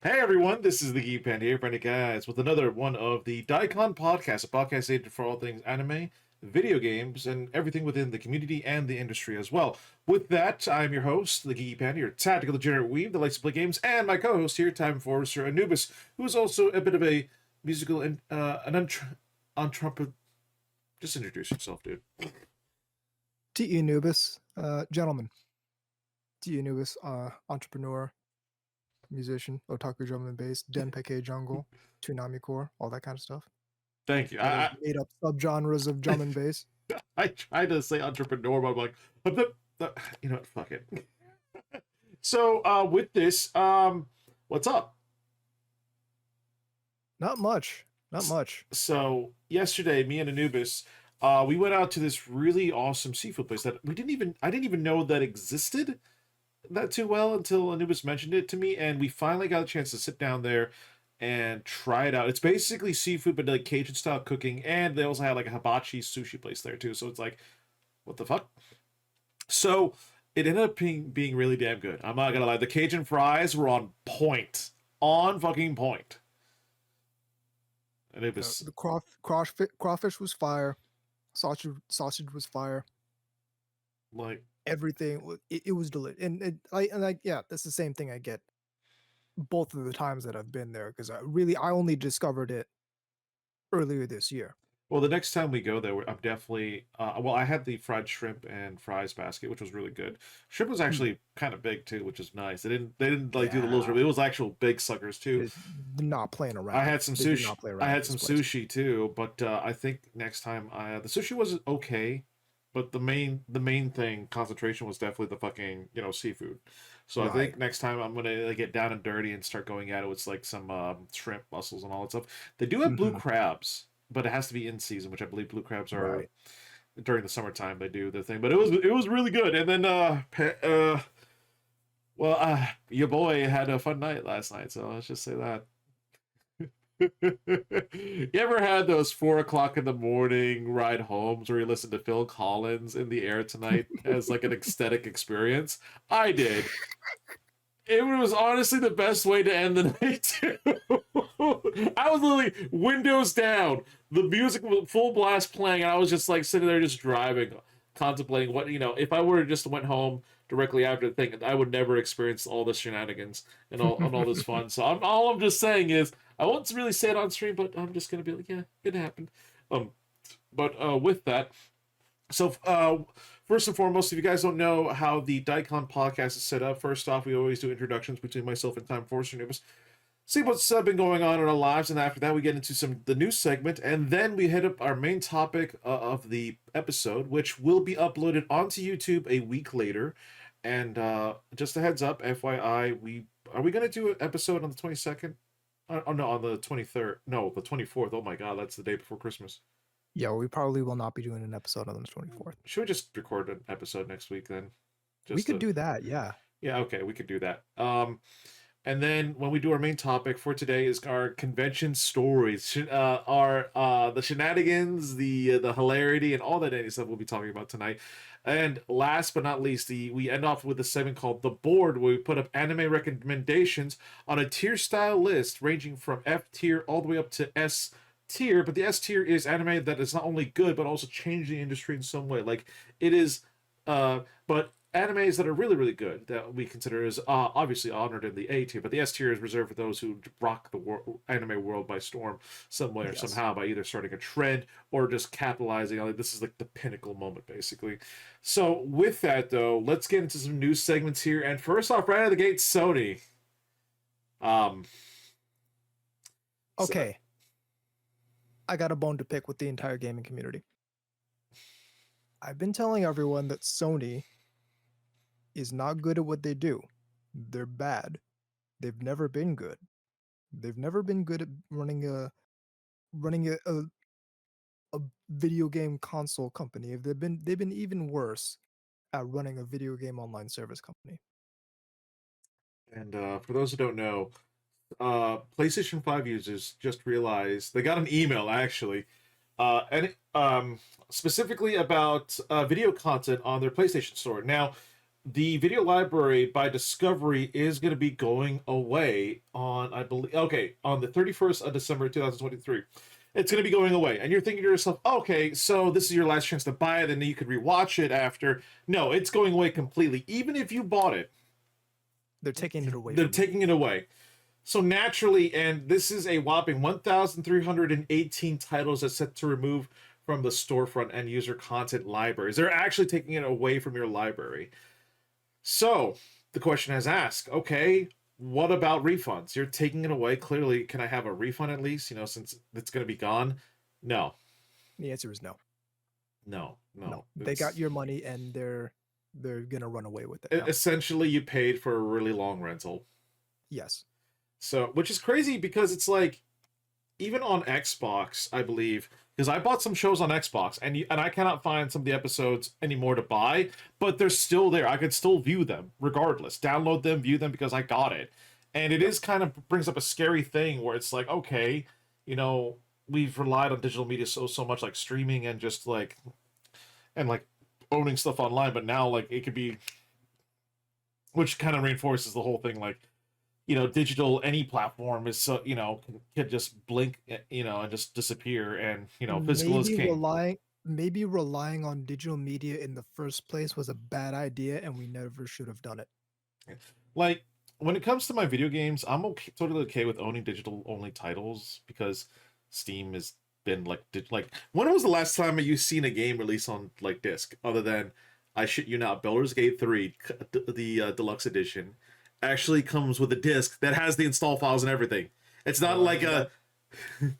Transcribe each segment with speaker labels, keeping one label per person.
Speaker 1: Hey everyone, this is the Geeky Panda here, friendly guys, with another one of the DAICON Podcast, a podcast agent for all things anime, video games, and everything within the community and the industry as well. With that, I'm your host, the Geeky Panda, your tactical degenerate weeb that likes to play games, and my co-host here, Time Forester Anubis, who is also a bit of a musical and entrepreneur. Just introduce yourself, dude.
Speaker 2: T.E. Anubis, gentlemen. T.E. Anubis, entrepreneur, musician, otaku drum and bass, denpeke jungle, Toonami core, all that kind of stuff.
Speaker 1: Thank you.
Speaker 2: Made up subgenres of drum and bass.
Speaker 1: I tried to say entrepreneur, but I'm like, you know what? Fuck it. So, with this, what's up?
Speaker 2: Not much.
Speaker 1: So yesterday, me and Anubis, we went out to this really awesome seafood place that I didn't even know that existed that too well until Anubis mentioned it to me, and we finally got a chance to sit down there and try it out. It's basically seafood, but like Cajun style cooking, and they also had like a hibachi sushi place there too. So it's like, what the fuck? So it ended up being really damn good. I'm not gonna lie, the Cajun fries were on fucking point. And it was
Speaker 2: The crawfish was fire. Sausage was fire.
Speaker 1: like,
Speaker 2: Everything it was delicious, and yeah, that's the same thing I get both of the times that I've been there because I only discovered it earlier this year.
Speaker 1: well, the next time we go there, I'm definitely. Well, I had the fried shrimp and fries basket, which was really good. Shrimp was actually kind of big too, which is nice. They didn't like do the little shrimp. It was actual big suckers too.
Speaker 2: They're not playing around.
Speaker 1: I had some
Speaker 2: They do
Speaker 1: sushi.
Speaker 2: not play
Speaker 1: I
Speaker 2: around
Speaker 1: had
Speaker 2: with
Speaker 1: some
Speaker 2: this place.
Speaker 1: sushi too, but I think next time the sushi was okay, but the main thing concentration was definitely the fucking seafood. So I think
Speaker 2: Right.
Speaker 1: next time I'm gonna like, get down and dirty and start going at it with like some shrimp mussels and all that stuff. They do have blue
Speaker 2: Mhm.
Speaker 1: crabs, but it has to be in season, which I believe blue crabs are
Speaker 2: Right.
Speaker 1: during the summertime. They do their thing, but it was really good. And then your boy had a fun night last night, so let's just say that. You ever had those 4 o'clock in the morning ride homes where you listen to Phil Collins in the air tonight as like an ecstatic experience? I did. It was honestly the best way to end the night too. I was literally windows down, the music was full blast playing, and I was just like sitting there just driving, contemplating what if I were to just went home directly after the thing, I would never experience all the shenanigans and all this fun. So all I'm just saying is I won't really say it on stream, but I'm just gonna be like, yeah, it happened. But with that, so, first and foremost, if you guys don't know how the DAICON podcast is set up, first off, we always do introductions between myself and Time Forcer News. See what's been going on in our lives, and after that, we get into the news segment, and then we hit up our main topic of the episode, which will be uploaded onto YouTube a week later. And just a heads up, FYI, we gonna do an episode on the 22nd? Oh no, on the 23rd. No, the 24th. Oh my god, that's the day before Christmas.
Speaker 2: Yeah, we probably will not be doing an episode on the 24th.
Speaker 1: Should we just record an episode next week then?
Speaker 2: We
Speaker 1: Just
Speaker 2: could
Speaker 1: to
Speaker 2: do that, yeah.
Speaker 1: Yeah, okay, we could do that. And then when we do our main topic for today is our convention stories, our the shenanigans, the hilarity, and all that any stuff we'll be talking about tonight. And last but not least, we end off with a segment called The Board, where we put up anime recommendations on a tier style list ranging from F tier all the way up to S tier. But the S tier is anime that is not only good, but also changed the industry in some way. Like it is, but animes that are really, really good that we consider as obviously honored in the A tier, but the S tier is reserved for those who rock the anime world by storm some way or
Speaker 2: Yes.
Speaker 1: somehow by either starting a trend or just capitalizing on it. This is like the pinnacle moment, basically. So, with that, though, let's get into some news segments here. And first off, right out of the gate, Sony. Um,
Speaker 2: Okay. I got a bone to pick with the entire gaming community. I've been telling everyone that Sony is not good at what they do. They're bad. They've never been good. They've never been good at running a video game console company. They've been even worse at running a video game online service company.
Speaker 1: and for those who don't know, PlayStation 5 users just realized they got an email actually, and specifically about video content on their PlayStation Store. Now, the video library by Discovery is going to be going away on, I believe, okay, on the 31st of December 2023. It's going to be going away. And you're thinking to yourself, okay, so this is your last chance to buy it, and then you could rewatch it after. No, it's going away completely. Even if you bought it,
Speaker 2: They're taking it away.
Speaker 1: they're taking it away. So naturally, and this is a whopping 1,318 titles that's set to remove from the storefront and user content libraries. They're actually taking it away from your library. So the question has asked, okay, what about refunds? You're taking it away. Clearly, can I have a refund at least? Since it's going to be gone? No,
Speaker 2: The answer is no.
Speaker 1: no.
Speaker 2: They got your money, and they're gonna run away with it. Now.
Speaker 1: Essentially, you paid for a really long rental.
Speaker 2: Yes.
Speaker 1: So, which is crazy because it's like, even on Xbox, I believe, because I bought some shows on Xbox, and I cannot find some of the episodes anymore to buy, but they're still there. I could still view them regardless, download them, view them because I got it, and it is kind of brings up a scary thing where it's like, okay, we've relied on digital media so much, like streaming and just like owning stuff online, but now like it could be, which kind of reinforces the whole thing, like digital, any platform is so can just blink, and just disappear, and physical is king.
Speaker 2: Maybe relying on digital media in the first place was a bad idea, and we never should have done it.
Speaker 1: Like when it comes to my video games, I'm totally okay with owning digital only titles because Steam has been like when was the last time you seen a game release on like disc other than, I shit you not, Baldur's Gate 3, the deluxe edition actually comes with a disc that has the install files and everything. It's not like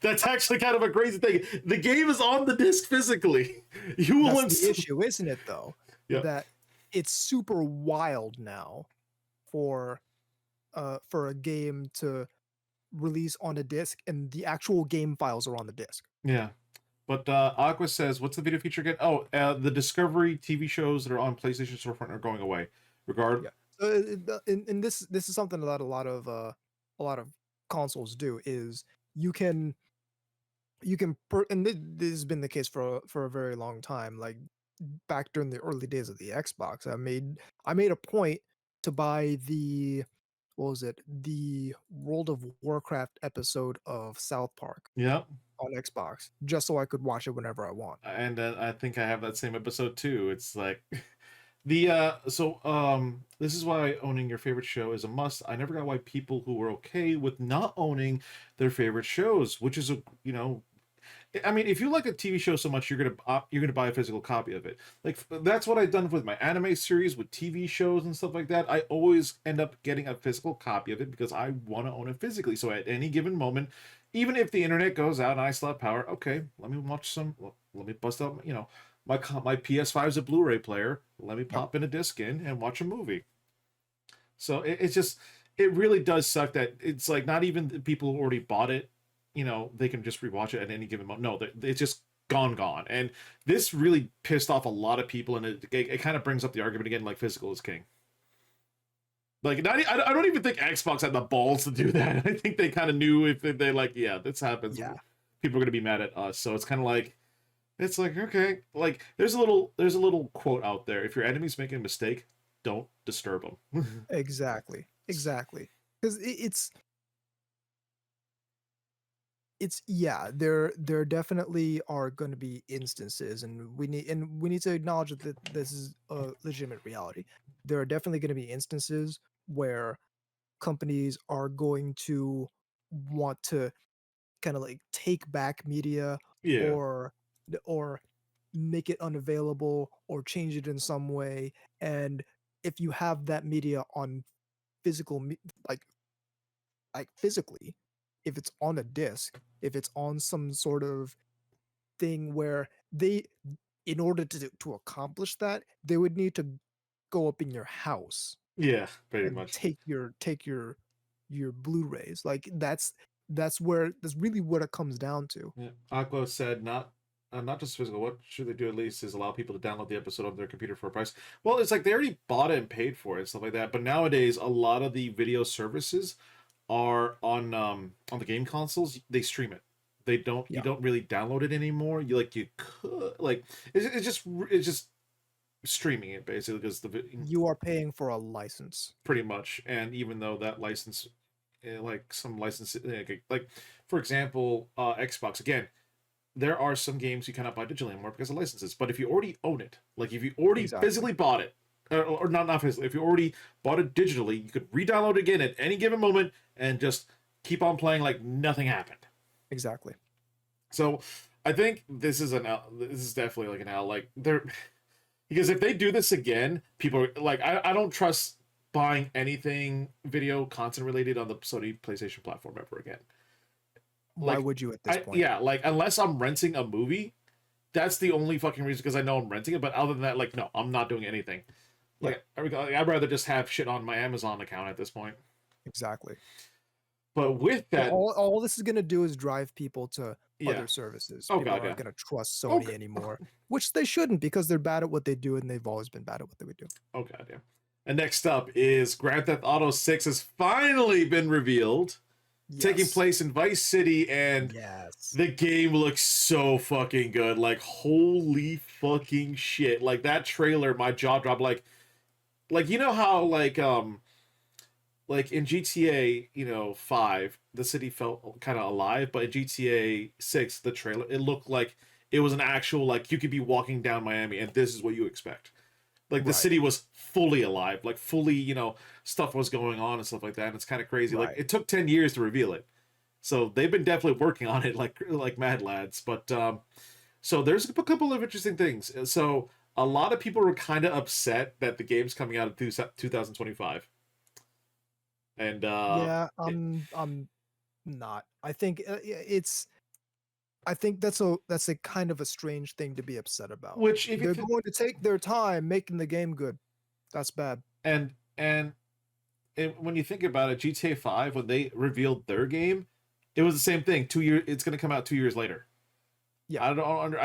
Speaker 1: that's actually kind of a crazy thing. The game is on the disc physically. You will
Speaker 2: That's the issue, isn't it, though? Yeah. That it's super wild now for a game to release on a disc, and the actual game files are on the disc.
Speaker 1: Yeah. But Aqua says, what's the video feature again? Oh, the Discovery TV shows that are on PlayStation storefront are going away.
Speaker 2: Yeah. And this is something that a lot of consoles do, is you can and this has been the case for a very long time. Like back during the early days of the Xbox, I made a point to buy the World of Warcraft episode of South Park.
Speaker 1: Yeah.
Speaker 2: On Xbox, just so I could watch it whenever I want.
Speaker 1: And I think I have that same episode too. It's like this is why owning your favorite show is a must. I never got why people who were okay with not owning their favorite shows, which is I mean, if you like a TV show so much, you're gonna buy a physical copy of it. Like that's what I've done with my anime series, with TV shows and stuff like that. I always end up getting a physical copy of it because I want to own it physically. So at any given moment, even if the internet goes out and I still have power, okay, let me watch some. Let me bust out, my PS5 is a Blu-ray player. Let me pop in a disc in and watch a movie. So it's just, it really does suck that it's like not even the people who already bought it, they can just rewatch it at any given moment. No, it's just gone. And this really pissed off a lot of people, and it kind of brings up the argument again, like physical is king. Like, I don't even think Xbox had the balls to do that. I think they kind of knew if they like, yeah, this happens. Yeah. People are going to be mad at us. So it's kind of like, it's like, okay, like there's a little quote out there. If your enemy's making a mistake, don't disturb them.
Speaker 2: Exactly. Because there definitely are going to be instances, and we need to acknowledge that this is a legitimate reality. There are definitely going to be instances where companies are going to want to kind of like take back media, or make it unavailable or change it in some way. And if you have that media on physical, like physically, if it's on a disc, if it's on some sort of thing where in order to accomplish that, they would need to go up in your house.
Speaker 1: Yeah, pretty much.
Speaker 2: Take your Blu-rays. Like that's really what it comes down to.
Speaker 1: Yeah. Aqua said, not just physical. What should they do at least is allow people to download the episode on their computer for a price. Well, it's like they already bought it and paid for it and stuff like that. But nowadays, a lot of the video services are on the game consoles. They stream it. They don't. You don't really download it anymore. You could, like, it's just streaming it basically because
Speaker 2: You are paying for a license.
Speaker 1: pretty much. And even though that license, like some license, like for example, Xbox again, there are some games you cannot buy digitally anymore because of licenses. But if you already own it, like if you already
Speaker 2: Exactly.
Speaker 1: physically bought it, or not physically, if you already bought it digitally, you could re-download it again at any given moment and just keep on playing like nothing happened.
Speaker 2: Exactly.
Speaker 1: So I think this is this is definitely like an L. Like they're because if they do this again, people are, like I don't trust buying anything video content related on the Sony PlayStation platform ever again.
Speaker 2: Why
Speaker 1: Like
Speaker 2: would you at this point?
Speaker 1: yeah, like unless I'm renting a movie, that's the only fucking reason because I know I'm renting it. But other than that, like no, I'm not doing anything. Like I'd rather just have shit on my Amazon account at this point.
Speaker 2: Exactly.
Speaker 1: But with that,
Speaker 2: all this is going to do is drive people to
Speaker 1: yeah.
Speaker 2: other services.
Speaker 1: Oh,
Speaker 2: People
Speaker 1: God,
Speaker 2: aren't
Speaker 1: yeah.
Speaker 2: going to trust Sony anymore, which they shouldn't because they're bad at what they do and they've always been bad at what they would do.
Speaker 1: Oh, God, yeah. And next up is Grand Theft Auto 6 has finally been revealed, taking place in Vice City, and the game looks so fucking good. Like, holy fucking shit. Like, that trailer, my jaw dropped. Like you know how, like in GTA, 5, the city felt kind of alive, but in GTA 6, the trailer, it looked like it was an actual, like, you could be walking down Miami, and this is what you expect. Like, the city was fully alive, like, fully, stuff was going on and stuff like that, and it's kind of crazy. Like, it took 10 years to reveal it. So, they've been definitely working on it, like mad lads. But, so there's a couple of interesting things. So, a lot of people were kind of upset that the game's coming out in 2025. And
Speaker 2: I'm not. I think I think that's a kind of a strange thing to be upset about.
Speaker 1: Which if
Speaker 2: they're going to take their time making the game good, that's bad.
Speaker 1: And when you think about it, GTA 5 when they revealed their game, it was the same thing. 2 years, it's going to come out 2 years later.
Speaker 2: Yeah,
Speaker 1: I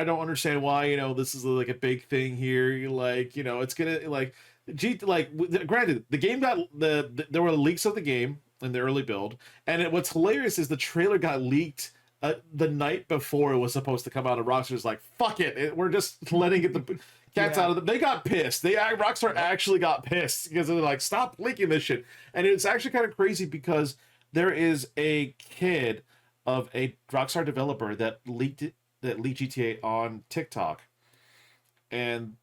Speaker 1: don't understand why this is like a big thing here. It's gonna granted the game got there were leaks of the game in the early build, and what's hilarious is the trailer got leaked the night before it was supposed to come out, and Rockstar's like, fuck it, we're just letting it the cats out of them. They got pissed. Rockstar actually got pissed because they're like, stop leaking this shit. And it's actually kind of crazy because there is a kid of a Rockstar developer that leaked GTA on TikTok, and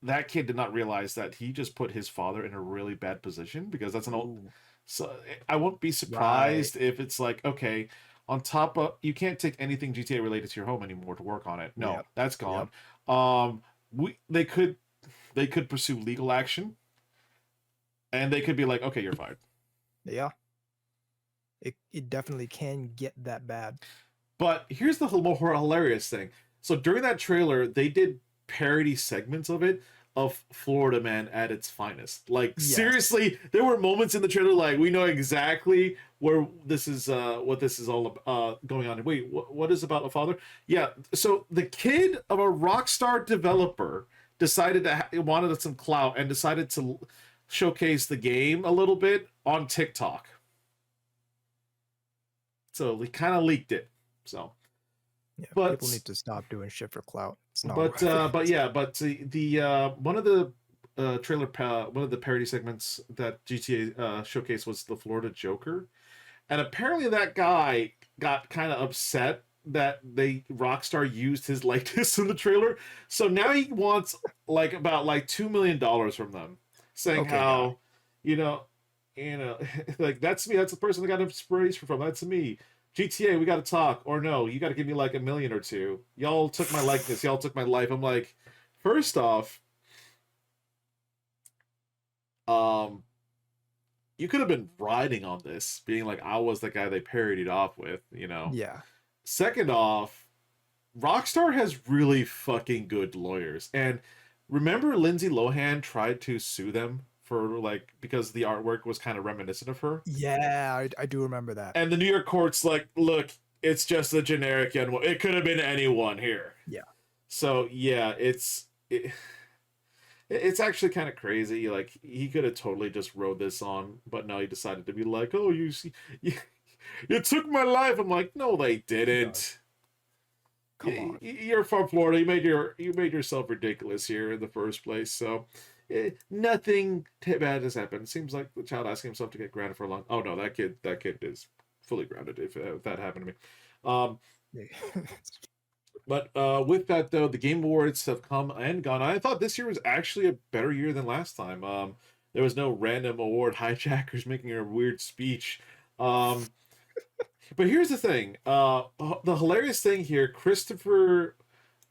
Speaker 1: that kid did not realize that he just put his father in a really bad position because that's an old. So I won't be surprised if it's like, okay, on top of, you can't take anything GTA related to your home anymore to work on it. No, that's gone. They could pursue legal action, and they could be like, okay, you're fired.
Speaker 2: Yeah, it definitely can get that bad.
Speaker 1: But here's the more hilarious thing. So during that trailer, they did parody segments of it, of Florida Man at its finest. Like, seriously, there were moments in the trailer like, we know exactly where this is, what this is all going on. Wait, what is about a father? Yeah, so the kid of a Rockstar developer decided to wanted some clout and decided to showcase the game a little bit on TikTok. So they kind of leaked it. So, but
Speaker 2: people need to stop doing shit for clout. It's not
Speaker 1: but the one of the one of the parody segments that GTA showcased was the Florida Joker, and apparently that guy got kind of upset that Rockstar used his likeness in the trailer. So now he wants about $2 million from them, saying how like, that's me. That's the person that got inspiration from. That's me. GTA, we got to talk. Or no, you got to give me $1 million or $2 million. Y'all took my likeness. Y'all took my life. I'm like, first off, you could have been riding on this, being like, I was the guy they parodied off with,
Speaker 2: Yeah.
Speaker 1: Second off, Rockstar has really fucking good lawyers. And remember Lindsay Lohan tried to sue them for because the artwork was kind of reminiscent of her.
Speaker 2: Yeah, I do remember that.
Speaker 1: And the New York court's like, look, it's just a generic N1. It could have been anyone here.
Speaker 2: Yeah.
Speaker 1: So yeah, it's actually kind of crazy. Like, he could have totally just rode this on, but no, he decided to be like, oh, you took my life. I'm like, no, they didn't.
Speaker 2: Come on.
Speaker 1: You're from Florida. You made yourself ridiculous here in the first place. So nothing bad has happened. It seems like the child asking himself to get grounded for a long. Oh no, that kid is fully grounded if that happened to me. But with that though, the Game Awards have come and gone. I thought this year was actually a better year than last time. There was no random award hijackers making a weird speech. But here's the thing. The hilarious thing here, Christopher,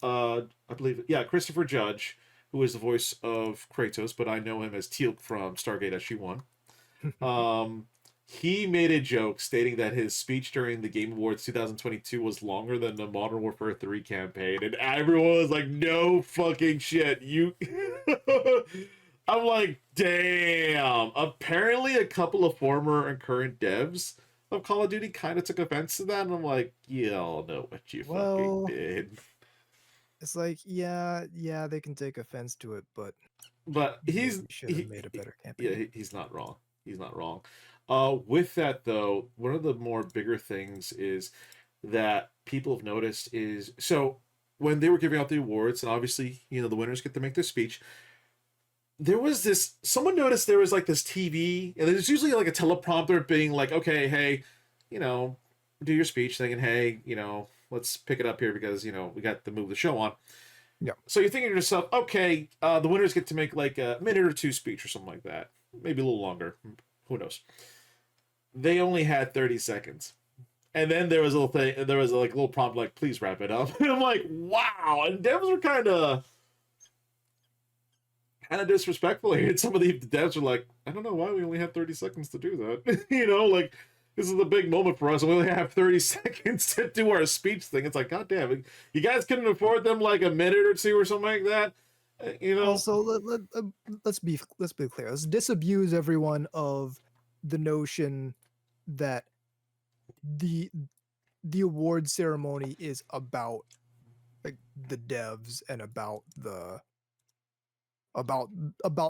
Speaker 1: I believe, yeah, Christopher Judge, who is the voice of Kratos, but I know him as Teal'c from Stargate SG-1. He made a joke stating that his speech during the Game Awards 2022 was longer than the Modern Warfare 3 campaign, and everyone was like, "No fucking shit, you." I'm like, damn. Apparently, a couple of former and current devs of Call of Duty kind of took offense to that, and I'm like, y'all know what you fucking did.
Speaker 2: It's like, yeah, they can take offense to it, but
Speaker 1: he
Speaker 2: should have made a better campaign.
Speaker 1: Yeah, he's not wrong. He's not wrong. With that though, one of the more bigger things is that people have noticed is so when they were giving out the awards, and obviously, you know, the winners get to make their speech. There was this, someone noticed there was like this TV, and there's usually like a teleprompter being like, okay, hey, you know, do your speech thing, and hey, you know, let's pick it up here because, you know, we got to move the show on.
Speaker 2: Yeah.
Speaker 1: So you're thinking to yourself, okay, the winners get to make like a minute or two speech or something like that. Maybe a little longer. Who knows? They only had 30 seconds. And then there was a little thing, there was like a little prompt like, please wrap it up. And I'm like, wow. And devs were kind of disrespectful here. And some of the devs are like, I don't know why we only have 30 seconds to do that. You know, like, this is a big moment for us, and we only have 30 seconds to do our speech thing. It's like, God damn, you guys couldn't afford them like a minute or two or something like that. You know.
Speaker 2: Also, let's be clear. Let's disabuse everyone of the notion that the award ceremony is about like the devs and about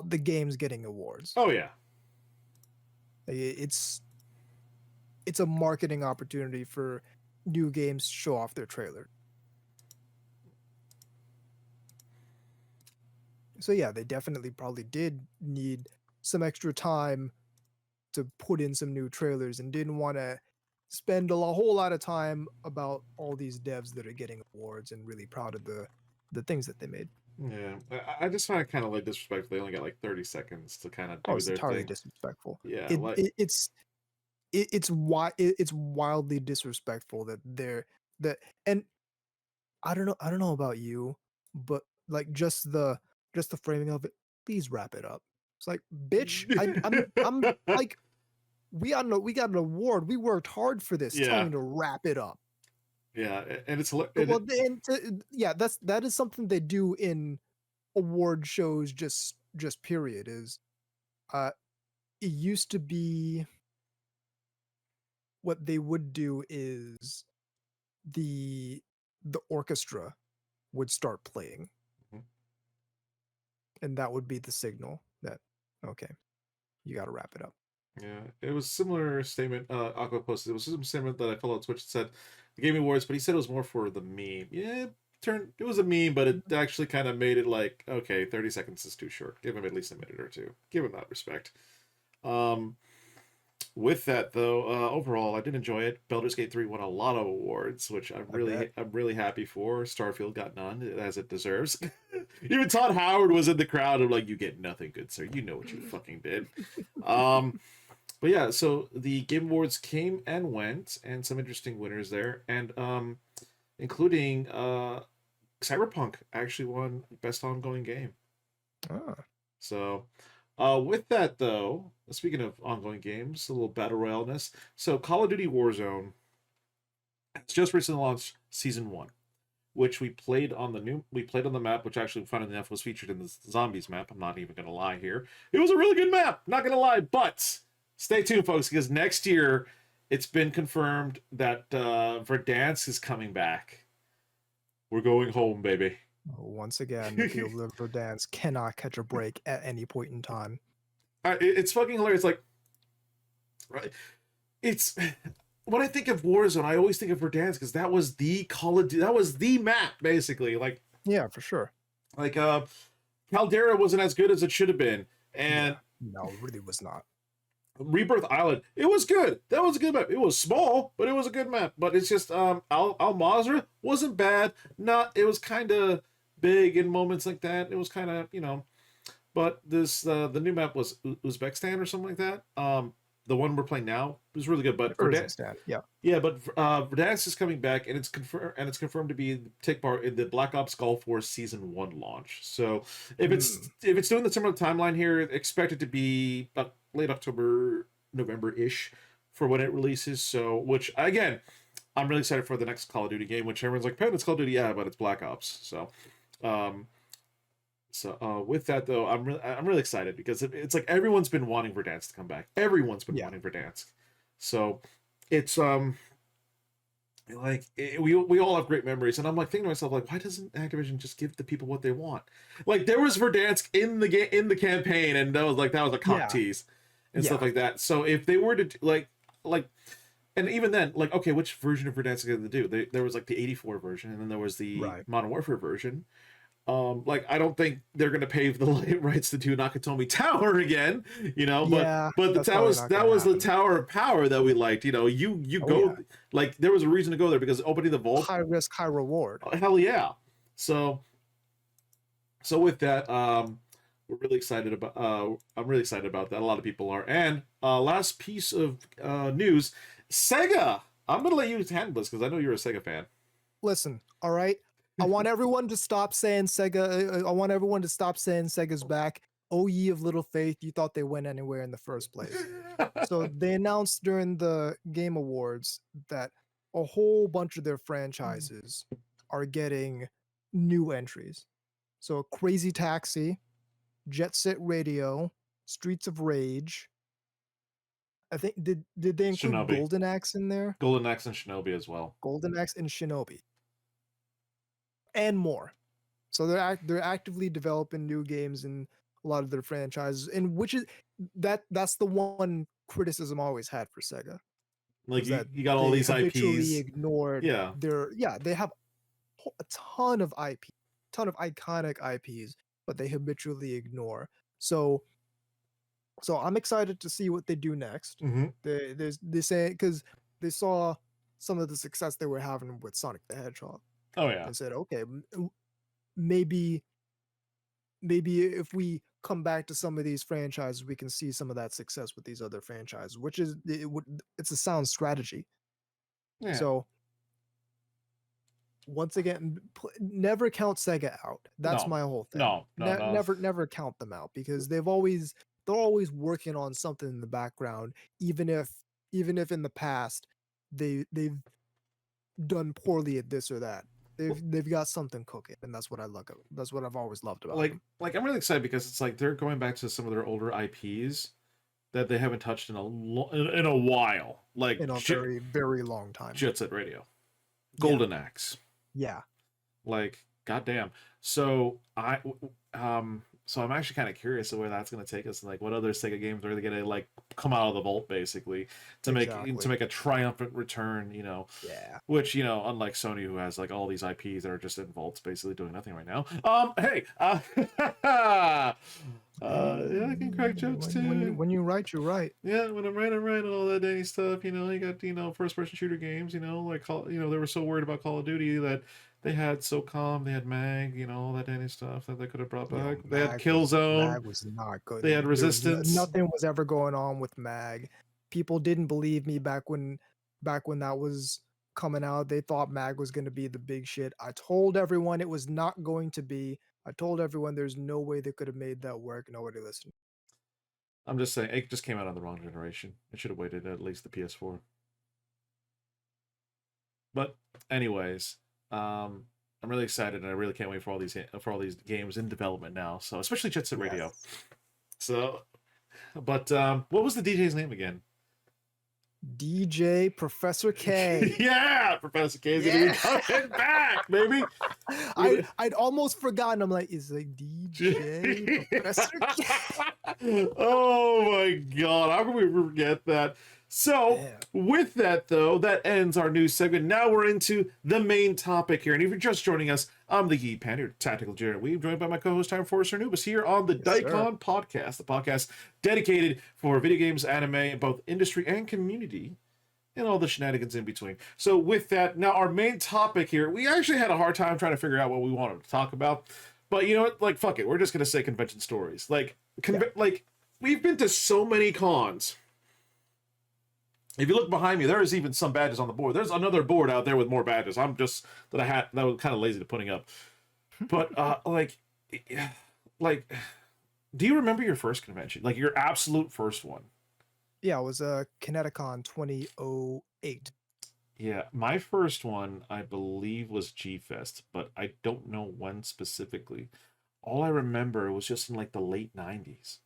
Speaker 2: the games getting awards.
Speaker 1: Oh yeah.
Speaker 2: It's a marketing opportunity for new games to show off their trailer. So yeah, they definitely probably did need some extra time to put in some new trailers and didn't want to spend a whole lot of time about all these devs that are getting awards and really proud of the things that they made.
Speaker 1: Yeah, I just find it kind of like disrespectful. They only got like 30 seconds to kind of do
Speaker 2: it's
Speaker 1: their
Speaker 2: entirely
Speaker 1: thing.
Speaker 2: Disrespectful.
Speaker 1: Yeah,
Speaker 2: It's wildly disrespectful and I don't know about you, but like just the framing of it, please wrap it up. It's like, bitch, I'm like, we got an award. We worked hard for this.
Speaker 1: Yeah.
Speaker 2: Tell me to wrap it up.
Speaker 1: Yeah, and it's
Speaker 2: that is something they do in award shows. Just period is, it used to be. What they would do is the orchestra would start playing, and that would be the signal that, okay, you got to wrap it up.
Speaker 1: Yeah, it was a similar statement Aqua posted. It was some statement that I followed on Twitch that said the Game Awards, but he said it was more for the meme. Yeah, it was a meme, but it actually kind of made it like, okay, 30 seconds is too short. Give him at least a minute or two. Give him that respect. With that though, overall I did enjoy it. Baldur's Gate 3 won a lot of awards, which I'm really happy for. Starfield got none, as it deserves. Even Todd Howard was in the crowd. I'm like, you get nothing, good sir. You know what you fucking did. But yeah, so the Game Awards came and went, and some interesting winners there, and including Cyberpunk actually won Best Ongoing Game. So with that though, speaking of ongoing games, a little battle royale-ness. So Call of Duty Warzone has just recently launched Season 1, which we played on the map, which actually, funnily enough, was featured in the Zombies map. I'm not even going to lie here. It was a really good map, not going to lie, but stay tuned, folks, because next year it's been confirmed that Verdansk is coming back. We're going home, baby.
Speaker 2: Once again, the field of Verdansk cannot catch a break at any point in time.
Speaker 1: It's fucking hilarious. Like, right? It's when I think of Warzone, I always think of Verdansk because that was the that was the map basically.
Speaker 2: Yeah, for sure.
Speaker 1: Caldera wasn't as good as it should have been, and
Speaker 2: no, it really was not.
Speaker 1: Rebirth Island, it was good. That was a good map. It was small, but it was a good map. But it's just Al Mazrah wasn't bad. It was kind of big in moments like that. It was kind of But this the new map was Uzbekistan or something like that. The one we're playing now was really good. But Verdansk is coming back, and it's confirmed to take part in the Black Ops Gulf War Season 1 launch. So if it's doing the similar timeline here, expect it to be about late October, November-ish for when it releases. So, which again, I'm really excited for the next Call of Duty game, which everyone's like, "Pen, it's Call of Duty," yeah, but it's Black Ops. So, with that though, I'm really excited because it's like everyone's been wanting Verdansk to come back. Everyone's been wanting Verdansk. So, it's we all have great memories, and I'm like thinking to myself, like, why doesn't Activision just give the people what they want? Like, there was Verdansk in the campaign, and that was a cock tease and stuff like that. So if they were to and even then, like, okay, which version of Verdansk did they do? There was like the 84 version, and then there was the Modern Warfare version. I don't think they're gonna pave the rights to do Nakatomi Tower again, but that was the Tower of Power that we liked. There was a reason to go there because opening the vault,
Speaker 2: high risk, high reward.
Speaker 1: Oh, hell yeah! So with that, we're really excited about. I'm really excited about that. A lot of people are. And last piece of news, Sega. I'm gonna let you handle this because I know you're a Sega fan.
Speaker 2: Listen, all right. I want everyone to stop saying Sega. I want everyone to stop saying Sega's back. Oh, ye of little faith, you thought they went anywhere in the first place. So they announced during the Game Awards that a whole bunch of their franchises are getting new entries. So Crazy Taxi, Jet Set Radio, Streets of Rage. I think did they include
Speaker 1: Shinobi.
Speaker 2: Golden Axe in there?
Speaker 1: Golden Axe and Shinobi as well.
Speaker 2: Golden Axe and Shinobi. And more. So they're actively developing new games in a lot of their franchises, and that's the one criticism I always had for Sega.
Speaker 1: Like you got all these IPs
Speaker 2: ignored. They have a ton of iconic IPs, but they habitually ignore. So I'm excited to see what they do next. They say because they saw some of the success they were having with Sonic the Hedgehog.
Speaker 1: Oh yeah.
Speaker 2: And said, okay, maybe if we come back to some of these franchises, we can see some of that success with these other franchises, which is it's a sound strategy. Yeah. So once again, never count Sega out. That's my whole thing.
Speaker 1: No.
Speaker 2: Never count them out because they're always working on something in the background, even if in the past they've done poorly at this or that. They've got something cooking, and that's what I love. That's what I've always loved about them.
Speaker 1: Like I'm really excited because it's like they're going back to some of their older IPs that they haven't touched in a while, like
Speaker 2: in a very, very long time.
Speaker 1: Jet Set Radio, Golden Axe.
Speaker 2: Yeah.
Speaker 1: Like, goddamn. So I'm actually kind of curious of where that's going to take us, and like what other Sega games are they going to like come out of the vault basically to make a triumphant return,
Speaker 2: Yeah.
Speaker 1: Which unlike Sony, who has like all these IPs that are just in vaults, basically doing nothing right now. Hey, I can crack jokes too.
Speaker 2: When you write, you write.
Speaker 1: Yeah, when I'm writing and all that danny stuff, you got first-person shooter games, like they were so worried about Call of Duty that they had SOCOM, they had MAG, all that danny stuff that they could have brought back. They had Killzone.
Speaker 2: MAG was not good.
Speaker 1: They had Resistance.
Speaker 2: Nothing was ever going on with MAG. People didn't believe me back when that was coming out. They thought MAG was going to be the big shit. I told everyone it was not going to be. I told everyone there's no way they could have made that work. Nobody listened.
Speaker 1: I'm just saying, it just came out on the wrong generation. It should have waited at least the PS4. But anyways, I'm really excited, and I really can't wait for all these games in development now. So especially Jet Set Radio.
Speaker 2: Yes.
Speaker 1: So, but what was the DJ's name again?
Speaker 2: DJ Professor K.
Speaker 1: Yeah, Professor K is gonna be coming back, baby.
Speaker 2: I'd almost forgotten. I'm like, is it DJ Professor K?
Speaker 1: Oh my god, how can we forget that? So,
Speaker 2: Yeah.
Speaker 1: with that, though, that ends our news segment. Now we're into the main topic here. And if you're just joining us, I'm the Geeky Panda, your tactical Jared Weave, joined by my co-host, Time Forcer Anubis, here on the
Speaker 2: Yes, sir.
Speaker 1: DAICON Podcast, the podcast dedicated for video games, anime, both industry and community, and all the shenanigans in between. So, with that, now our main topic here, we actually had a hard time trying to figure out what we wanted to talk about. But you know what? Like, fuck it. We're just going to say convention stories. Like, we've been to so many cons. If you look behind me, there is even some badges on the board. There's another board out there with more badges. I'm just that I was kind of lazy to putting up. But like, do you remember your first convention? Like your absolute first one?
Speaker 2: Yeah, it was Kineticon 2008.
Speaker 1: Yeah, my first one I believe was G Fest, but I don't know when specifically. All I remember was just in like the late 90s.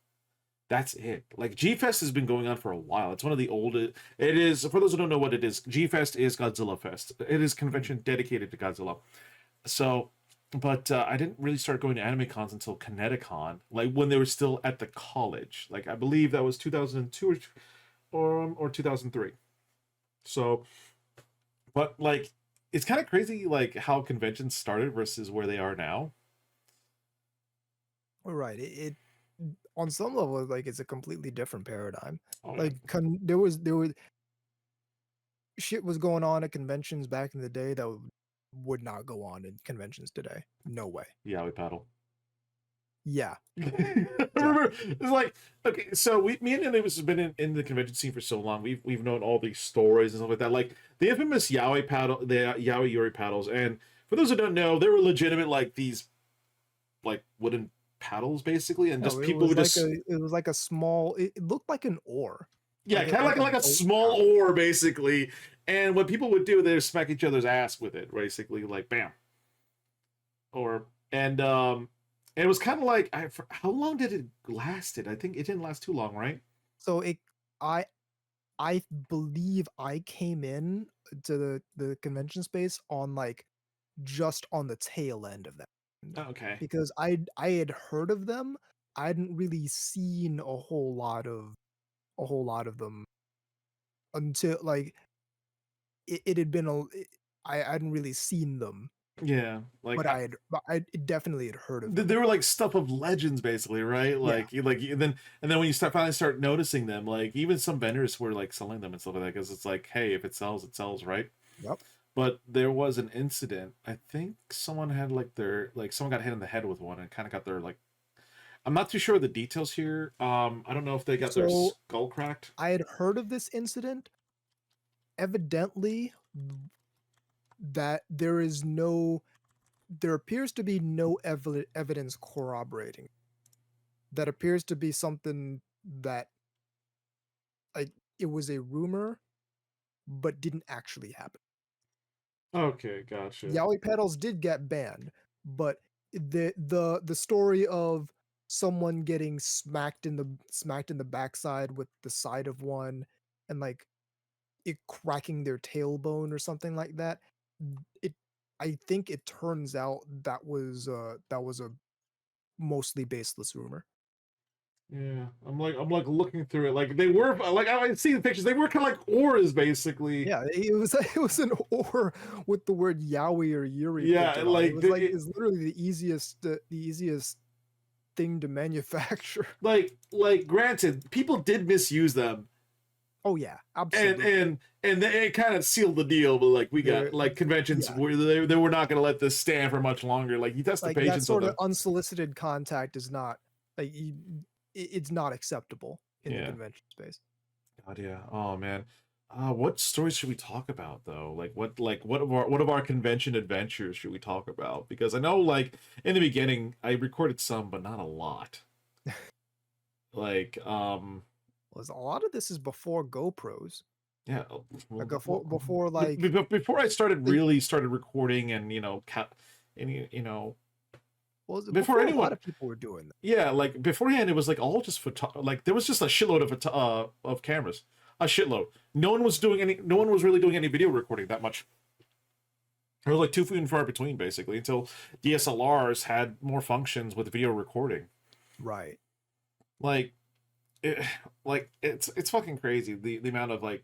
Speaker 1: That's it. Like G Fest has been going on for a while. It's one of the oldest. It is, for those who don't know what it is, G Fest is Godzilla Fest. It is a convention dedicated to Godzilla. So, but I didn't really start going to anime cons until Kineticon, like when they were still at the college. Like I believe that was 2002 or 2003. So, but like it's kind of crazy like how conventions started versus where they are now.
Speaker 2: Right. It on some level, like it's a completely different paradigm.
Speaker 1: Oh,
Speaker 2: Like there was shit was going on at conventions back in the day that would not go on in conventions today. No way.
Speaker 1: yeah, we paddle.
Speaker 2: Yeah.
Speaker 1: I remember it's like okay, so me and Anubis have been in the convention scene for so long. We've known all these stories and stuff like that. Like the infamous Yaoi paddle, the Yaoi Yuri paddles, and for those who don't know, they were legitimate like these like wooden paddles basically, and just people would just
Speaker 2: it was like a small. It looked like an oar.
Speaker 1: yeah, kind of like a small oar basically. And what people would do, they would smack each other's ass with it, basically like bam, or and it was kind of like how long did it lasted? I think it didn't last too long, right?
Speaker 2: So I I believe I came in to the convention space on like just on the tail end of that
Speaker 1: Okay.
Speaker 2: because I had heard of them. I hadn't really seen a whole lot of them until like it had been I hadn't really seen them,
Speaker 1: Yeah, like
Speaker 2: but I definitely had heard of them.
Speaker 1: they were like stuff of legends, basically, right?
Speaker 2: Yeah.
Speaker 1: Like and then when you finally start noticing them, like even some vendors were like selling them and stuff like that because it's like, hey, if it sells, right?
Speaker 2: Yep.
Speaker 1: But there was an incident. I think someone had someone got hit in the head with one and kind of got their like. I'm not too sure of the details here. I don't know if they got their
Speaker 2: So
Speaker 1: skull cracked.
Speaker 2: I had heard of this incident. Evidently, that there appears to be no evidence corroborating. That appears to be something that like it was a rumor, but didn't actually happen.
Speaker 1: Okay, gotcha.
Speaker 2: Yaoi pedals did get banned, but the story of someone getting smacked in the backside with the side of one and like it cracking their tailbone or something like that. It I think it turns out that was a mostly baseless rumor.
Speaker 1: Yeah, I'm like looking through it. Like they were like I see the pictures. They were kind of like auras, basically.
Speaker 2: Yeah, it was an or with the word Yowie or Yuri.
Speaker 1: Yeah,
Speaker 2: printed on it.
Speaker 1: like
Speaker 2: It was like it's literally the easiest thing to manufacture.
Speaker 1: like granted, people did misuse them,
Speaker 2: Oh yeah, absolutely.
Speaker 1: and it kind of sealed the deal. But like we got
Speaker 2: There-
Speaker 1: like conventions
Speaker 2: yeah.
Speaker 1: where they were not going to let this stand for much longer. Like you test
Speaker 2: Like
Speaker 1: the
Speaker 2: that
Speaker 1: patience of
Speaker 2: sort of
Speaker 1: them.
Speaker 2: unsolicited contact is not like it's not acceptable in the
Speaker 1: Yeah.
Speaker 2: convention space.
Speaker 1: God, yeah. Oh man. What stories should we talk about though? What of our convention adventures should we talk about? Because I know like in the beginning I recorded some, but not a lot. Like
Speaker 2: Was a lot of this is before GoPros.
Speaker 1: yeah.
Speaker 2: Like before like
Speaker 1: Before I started
Speaker 2: the-
Speaker 1: really started recording and and before
Speaker 2: a
Speaker 1: anyone
Speaker 2: lot of people were doing that.
Speaker 1: yeah, like beforehand it was like all just like there was just a shitload of cameras. A shitload. No one was really doing any video recording that much. It was like too few and far between basically until DSLRs had more functions with video recording.
Speaker 2: Right.
Speaker 1: Like like it's fucking crazy the amount of like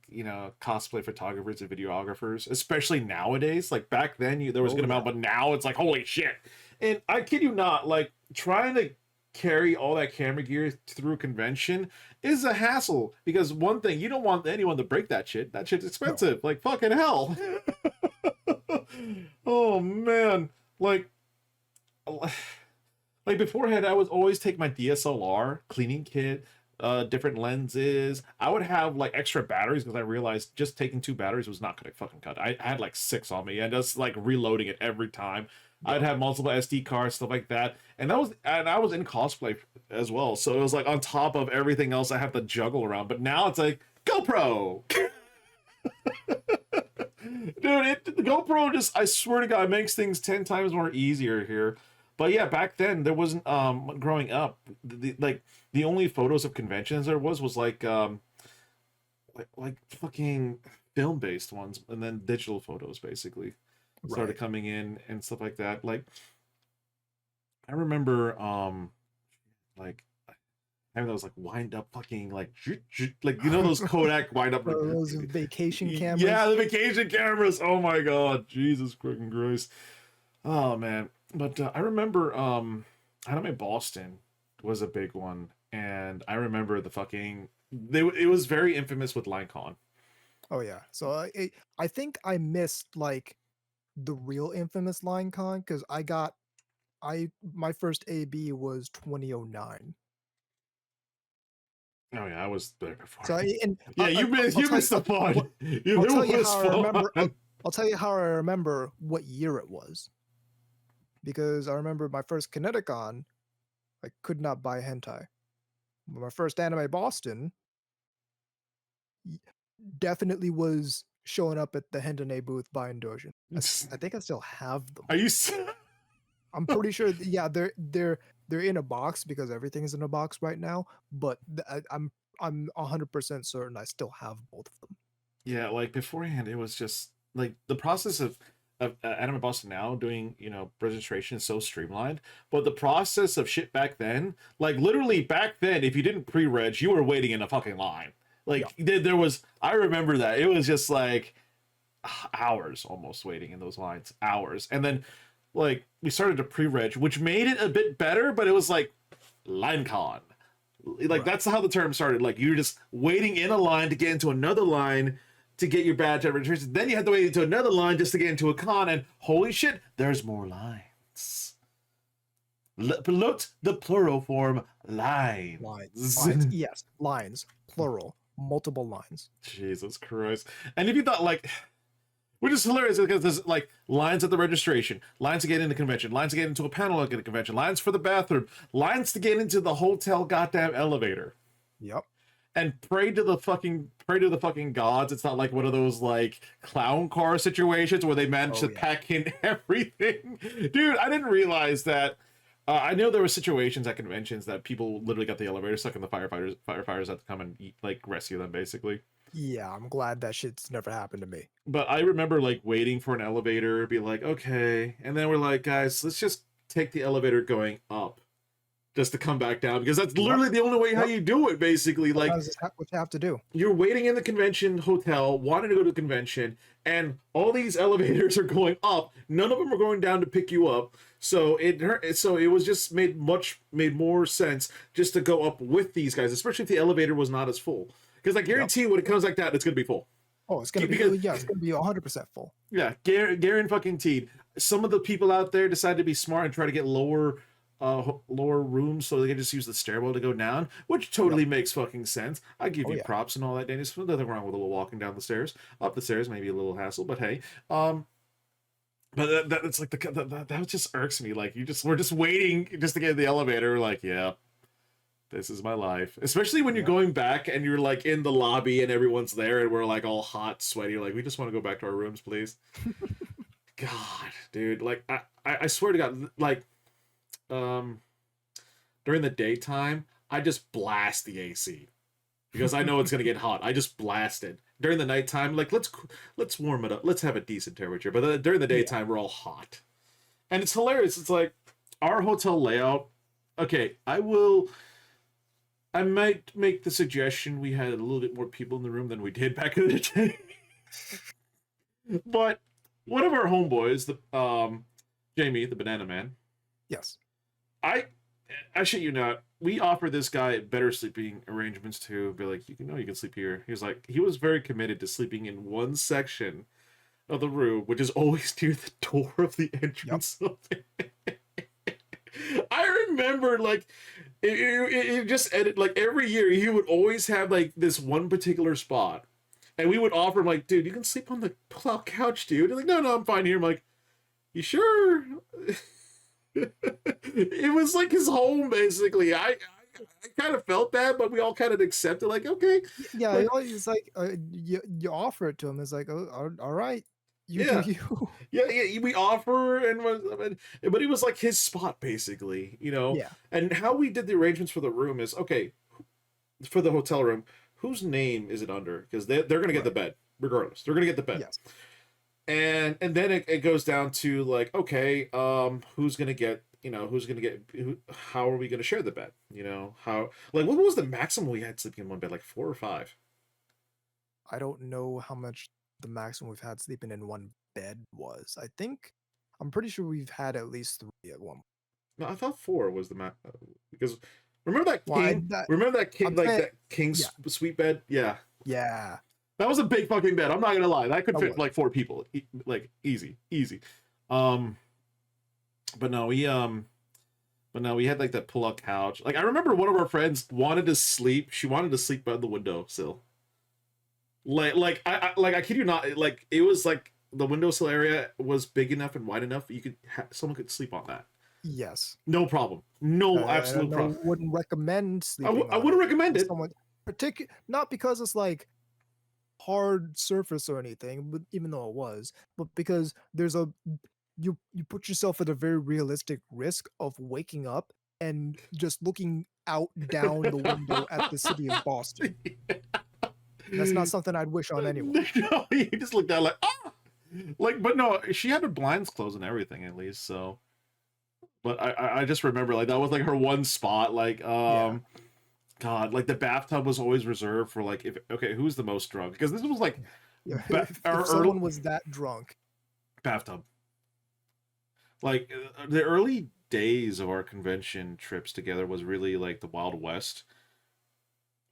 Speaker 1: cosplay photographers and videographers, especially nowadays. Like back then there was a
Speaker 2: Oh
Speaker 1: good
Speaker 2: yeah.
Speaker 1: amount, but now it's like holy shit. And I kid you not, like trying to carry all that camera gear through a convention is a hassle, because one thing, you don't want anyone to break that shit. That shit's
Speaker 2: No.
Speaker 1: expensive, like fucking hell. Oh man, like like beforehand, I would always take my DSLR, cleaning kit, different lenses. I would have like extra batteries because I realized just taking 2 batteries was not gonna fucking cut. I had like 6 on me, and just like reloading it every time. I'd
Speaker 2: Yep.
Speaker 1: have multiple SD cards, stuff like that, and I was in cosplay as well, so it was like on top of everything else I have to juggle around. But now it's like GoPro. Dude, the GoPro just, I swear to God, makes things 10 times more easier here. But yeah, back then there wasn't growing up, like the only photos of conventions there was like fucking film based ones, and then digital photos basically started
Speaker 2: Right.
Speaker 1: coming in and stuff like that. Like I remember like having those like wind up fucking like like those Kodak wind up
Speaker 2: Those vacation
Speaker 1: yeah,
Speaker 2: cameras.
Speaker 1: the vacation cameras. Oh my God, Jesus freaking Christ. Oh man. But I remember Anime Boston was a big one, and I remember the fucking it was very infamous with LineCon.
Speaker 2: Oh yeah. So I think I missed like the real infamous line con because I my first AB was 2009.
Speaker 1: Oh yeah, I was there before.
Speaker 2: So and
Speaker 1: Yeah,
Speaker 2: I'll
Speaker 1: you
Speaker 2: tell you
Speaker 1: missed the
Speaker 2: I'll,
Speaker 1: fun.
Speaker 2: I'll
Speaker 1: It
Speaker 2: tell you
Speaker 1: was
Speaker 2: how I remember.
Speaker 1: fun.
Speaker 2: I'll tell you how I remember what year it was, because I remember my first Kineticon, I could not buy hentai. My first Anime Boston y- definitely was showing up at the Hendane booth buying Dojin. I think I still have them.
Speaker 1: Are you
Speaker 2: I'm pretty sure. Yeah, they're in a box because everything's in a box right now. But I'm 100% certain I still have both of them.
Speaker 1: Yeah, like beforehand, it was just like the process of Anime Boston now doing registration is so streamlined, but the process of shit back then, like literally back then, if you didn't pre-reg, you were waiting in a fucking line.
Speaker 2: Yeah.
Speaker 1: Like there was, I remember that it was just like hours almost waiting in those lines, hours, and then like we started to pre-reg, which made it a bit better, but it was like line con. Like
Speaker 2: Right.
Speaker 1: that's how the term started. Like you're just waiting in a line to get into another line to get your badge at registration. Then you have to wait into another line just to get into a con, and holy shit, there's more lines. Note the plural form lines.
Speaker 2: Lines. Yes, lines. Plural. Multiple lines.
Speaker 1: Jesus Christ. And if you thought like, which is hilarious because there's like lines at the registration, lines to get into convention, lines to get into a panel at a convention, lines for the bathroom, lines to get into the hotel goddamn elevator.
Speaker 2: Yep.
Speaker 1: And pray to the fucking gods. It's not like one of those like clown car situations where they managed
Speaker 2: Oh
Speaker 1: to
Speaker 2: yeah.
Speaker 1: pack in everything. Dude, I didn't realize that. I know there were situations at conventions that people literally got the elevator stuck, and the firefighters had to come and like rescue them basically.
Speaker 2: Yeah, I'm glad that shit's never happened to me.
Speaker 1: But I remember like waiting for an elevator, be like, okay, and then we're like, guys, let's just take the elevator going up just to come back down, because that's
Speaker 2: Yep.
Speaker 1: literally the only way how
Speaker 2: Yep.
Speaker 1: you do it basically. Like
Speaker 2: Sometimes it's what you have to do.
Speaker 1: you're waiting in the convention hotel, wanting to go to the convention, and all these elevators are going up. None of them are going down to pick you up. So it was just made more sense just to go up with these guys, especially if the elevator was not as full. Because I guarantee when it comes like that, it's gonna be full.
Speaker 2: Oh, it's gonna be
Speaker 1: Because
Speaker 2: yeah, it's gonna be 100% full.
Speaker 1: yeah, Garen fucking teed. Some of the people out there decided to be smart and try to get lower rooms so they can just use the stairwell to go down, which totally makes fucking sense. I give
Speaker 2: Oh
Speaker 1: you
Speaker 2: yeah.
Speaker 1: props and all that, Dennis. There's nothing wrong with a little walking down the stairs. Up the stairs, maybe a little hassle, but hey. But that's like that just irks me. Like we're just waiting just to get in the elevator. Like, yeah, this is my life. Especially when you're
Speaker 2: Yeah.
Speaker 1: going back and you're like in the lobby and everyone's there and we're like all hot, sweaty. You're like, we just want to go back to our rooms, please. God, dude, like I swear to God, like during the daytime, I just blast the AC because I know it's gonna get hot. I just blast it. During the nighttime, like let's warm it up. Let's have a decent temperature. But during the
Speaker 2: Yeah.
Speaker 1: daytime, we're all hot, and it's hilarious. It's like our hotel layout. Okay, I will. I might make the suggestion we had a little bit more people in the room than we did back in the day. But one of our homeboys, the Jamie, the Banana Man,
Speaker 2: Yes.
Speaker 1: I shit you not, we offered this guy better sleeping arrangements to be like, you can know you can sleep here. He was like, he was very committed to sleeping in one section of the room, which is always near the door of the
Speaker 2: Yep.
Speaker 1: entrance of it. I remember like it just ended like every year he would always have like this one particular spot. And we would offer him like, dude, you can sleep on the pull-out couch, dude. He's like, no, I'm fine here. I'm like, you sure? It was like his home basically. I kind of felt that, but we all kind of accepted like, okay.
Speaker 2: Yeah,
Speaker 1: Like,
Speaker 2: it's like you offer it to him. It's like, oh, all right, you do
Speaker 1: yeah.
Speaker 2: you.
Speaker 1: Yeah, we offer but it was like his spot basically, you know.
Speaker 2: Yeah.
Speaker 1: And how we did the arrangements for the room is okay, for the hotel room, whose name is it under? Because they're gonna get the
Speaker 2: Right.
Speaker 1: bed regardless. They're gonna get the bed.
Speaker 2: Yes.
Speaker 1: And then it goes down to like, okay, who's gonna get, how are we gonna share the bed, how, like, what was the maximum we had sleeping in one bed, like 4 or 5?
Speaker 2: I don't know how much the maximum we've had sleeping in one bed was. I'm pretty sure we've had at least 3 at one.
Speaker 1: No, I thought 4 was the max, because remember that
Speaker 2: Well,
Speaker 1: king,
Speaker 2: I'm
Speaker 1: like
Speaker 2: saying,
Speaker 1: that king's
Speaker 2: yeah,
Speaker 1: suite bed, yeah.
Speaker 2: yeah,
Speaker 1: That was a big fucking bed. I'm not gonna lie. That could
Speaker 2: that
Speaker 1: fit
Speaker 2: was.
Speaker 1: like 4 people, like easy, easy. Um, but no, we had like that pull-out couch. Like I remember one of our friends wanted to sleep. She wanted to sleep by the windowsill. I kid you not. Like it was like the windowsill area was big enough and wide enough someone could sleep on that.
Speaker 2: Yes.
Speaker 1: No problem. No
Speaker 2: I don't
Speaker 1: absolute
Speaker 2: know.
Speaker 1: problem.
Speaker 2: Wouldn't recommend sleeping
Speaker 1: I
Speaker 2: on
Speaker 1: wouldn't
Speaker 2: it.
Speaker 1: recommend
Speaker 2: If
Speaker 1: it.
Speaker 2: someone not because it's like hard surface or anything, but even though it was, but because you put yourself at a very realistic risk of waking up and just looking out down the window at the city of Boston. That's not something I'd wish on anyone.
Speaker 1: No, you just looked at like, ah, like, but no, she had her blinds closed and everything at least. So, but I just remember like that was like her one spot. Like,
Speaker 2: Yeah.
Speaker 1: God, like the bathtub was always reserved for like, if okay, who's the most drunk? Because this was like
Speaker 2: Yeah.
Speaker 1: our
Speaker 2: If
Speaker 1: early
Speaker 2: someone was that drunk,
Speaker 1: bathtub. Like the early days of our convention trips together was really like the Wild West.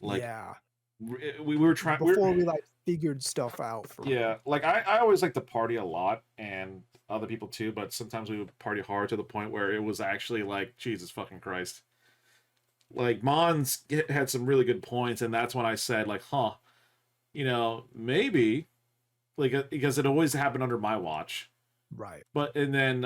Speaker 1: Like
Speaker 2: yeah.
Speaker 1: we were trying.
Speaker 2: Before we like figured stuff out for real.
Speaker 1: Yeah, like I always like to party a lot, and other people too, but sometimes we would party hard to the point where it was actually like, Jesus fucking Christ. Like Mons had some really good points, and that's when I said like, huh, maybe, like, because it always happened under my watch.
Speaker 2: Right.
Speaker 1: But and then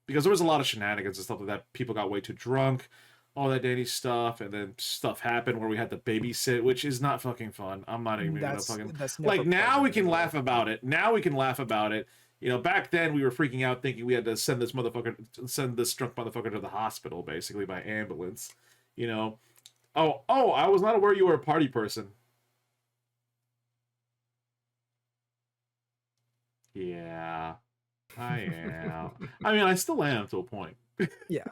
Speaker 1: because there was a lot of shenanigans and stuff like that, people got way too drunk, all that dandy stuff, and then stuff happened where we had to babysit, which is not fucking fun. I'm not even gonna fucking
Speaker 2: That's
Speaker 1: like,
Speaker 2: never
Speaker 1: now we
Speaker 2: pleasant
Speaker 1: can
Speaker 2: at all.
Speaker 1: laugh about it. Now we can laugh about it. Back then we were freaking out thinking we had to send this drunk motherfucker to the hospital basically by ambulance. Oh, I was not aware you were a party person. Yeah, I am. I mean, I still am to a point.
Speaker 2: Yeah.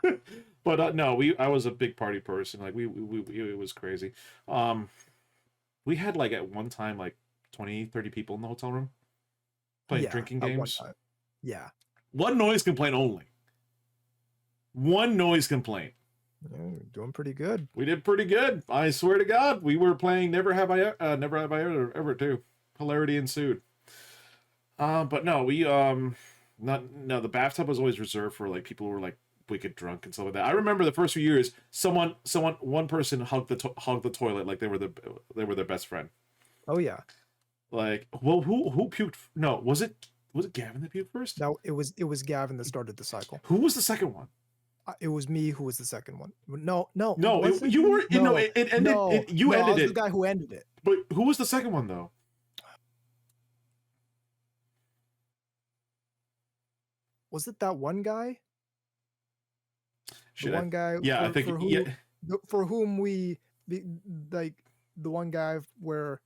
Speaker 1: But no, I was a big party person. Like it was crazy. We had like at one time like 20, 30 people in the hotel room playing
Speaker 2: Yeah.
Speaker 1: drinking
Speaker 2: At one
Speaker 1: games.
Speaker 2: time. Yeah.
Speaker 1: One noise complaint only. One noise complaint.
Speaker 2: Yeah, you're doing pretty good.
Speaker 1: We did pretty good. I swear to God, we were playing Never Have I Ever too. Hilarity ensued. But no, the bathtub was always reserved for like people who were like wicked drunk and stuff like that. I remember the first few years, one person hugged the toilet like they were their best friend.
Speaker 2: Oh yeah.
Speaker 1: Like, well, who puked? No, was it Gavin that puked first?
Speaker 2: No, it was Gavin that started the cycle.
Speaker 1: Who was the second one?
Speaker 2: It was me who was the second one.
Speaker 1: No,
Speaker 2: was it
Speaker 1: you
Speaker 2: me?
Speaker 1: were. No, it ended.
Speaker 2: No,
Speaker 1: You
Speaker 2: I
Speaker 1: ended
Speaker 2: was
Speaker 1: it.
Speaker 2: the guy who ended it.
Speaker 1: But who was the second one though?
Speaker 2: Was it that one guy?
Speaker 1: Shit,
Speaker 2: The one guy.
Speaker 1: Yeah, I think. Yeah.
Speaker 2: For whom like the one guy where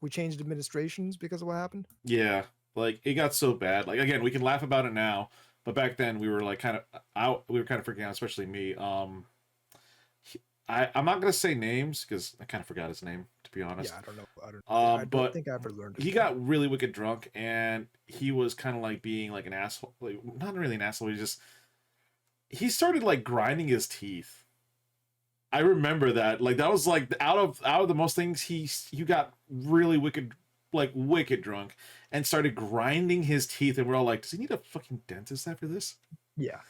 Speaker 2: we changed administrations because of what happened.
Speaker 1: Yeah, like it got so bad. Like again, we can laugh about it now, but back then we were like kind of out. We were kind of freaking out, especially me. I'm not gonna say names because I kind of forgot his name, to be honest.
Speaker 2: Yeah, I don't know. I don't
Speaker 1: But
Speaker 2: think I ever learned his
Speaker 1: he
Speaker 2: name.
Speaker 1: got really wicked drunk, and he was kind of like being like an asshole, like not really an asshole. He started like grinding his teeth. I remember that. Like that was like out of the most things he got really wicked, like wicked drunk, and started grinding his teeth, and we're all like, does he need a fucking dentist after this?
Speaker 2: Yeah.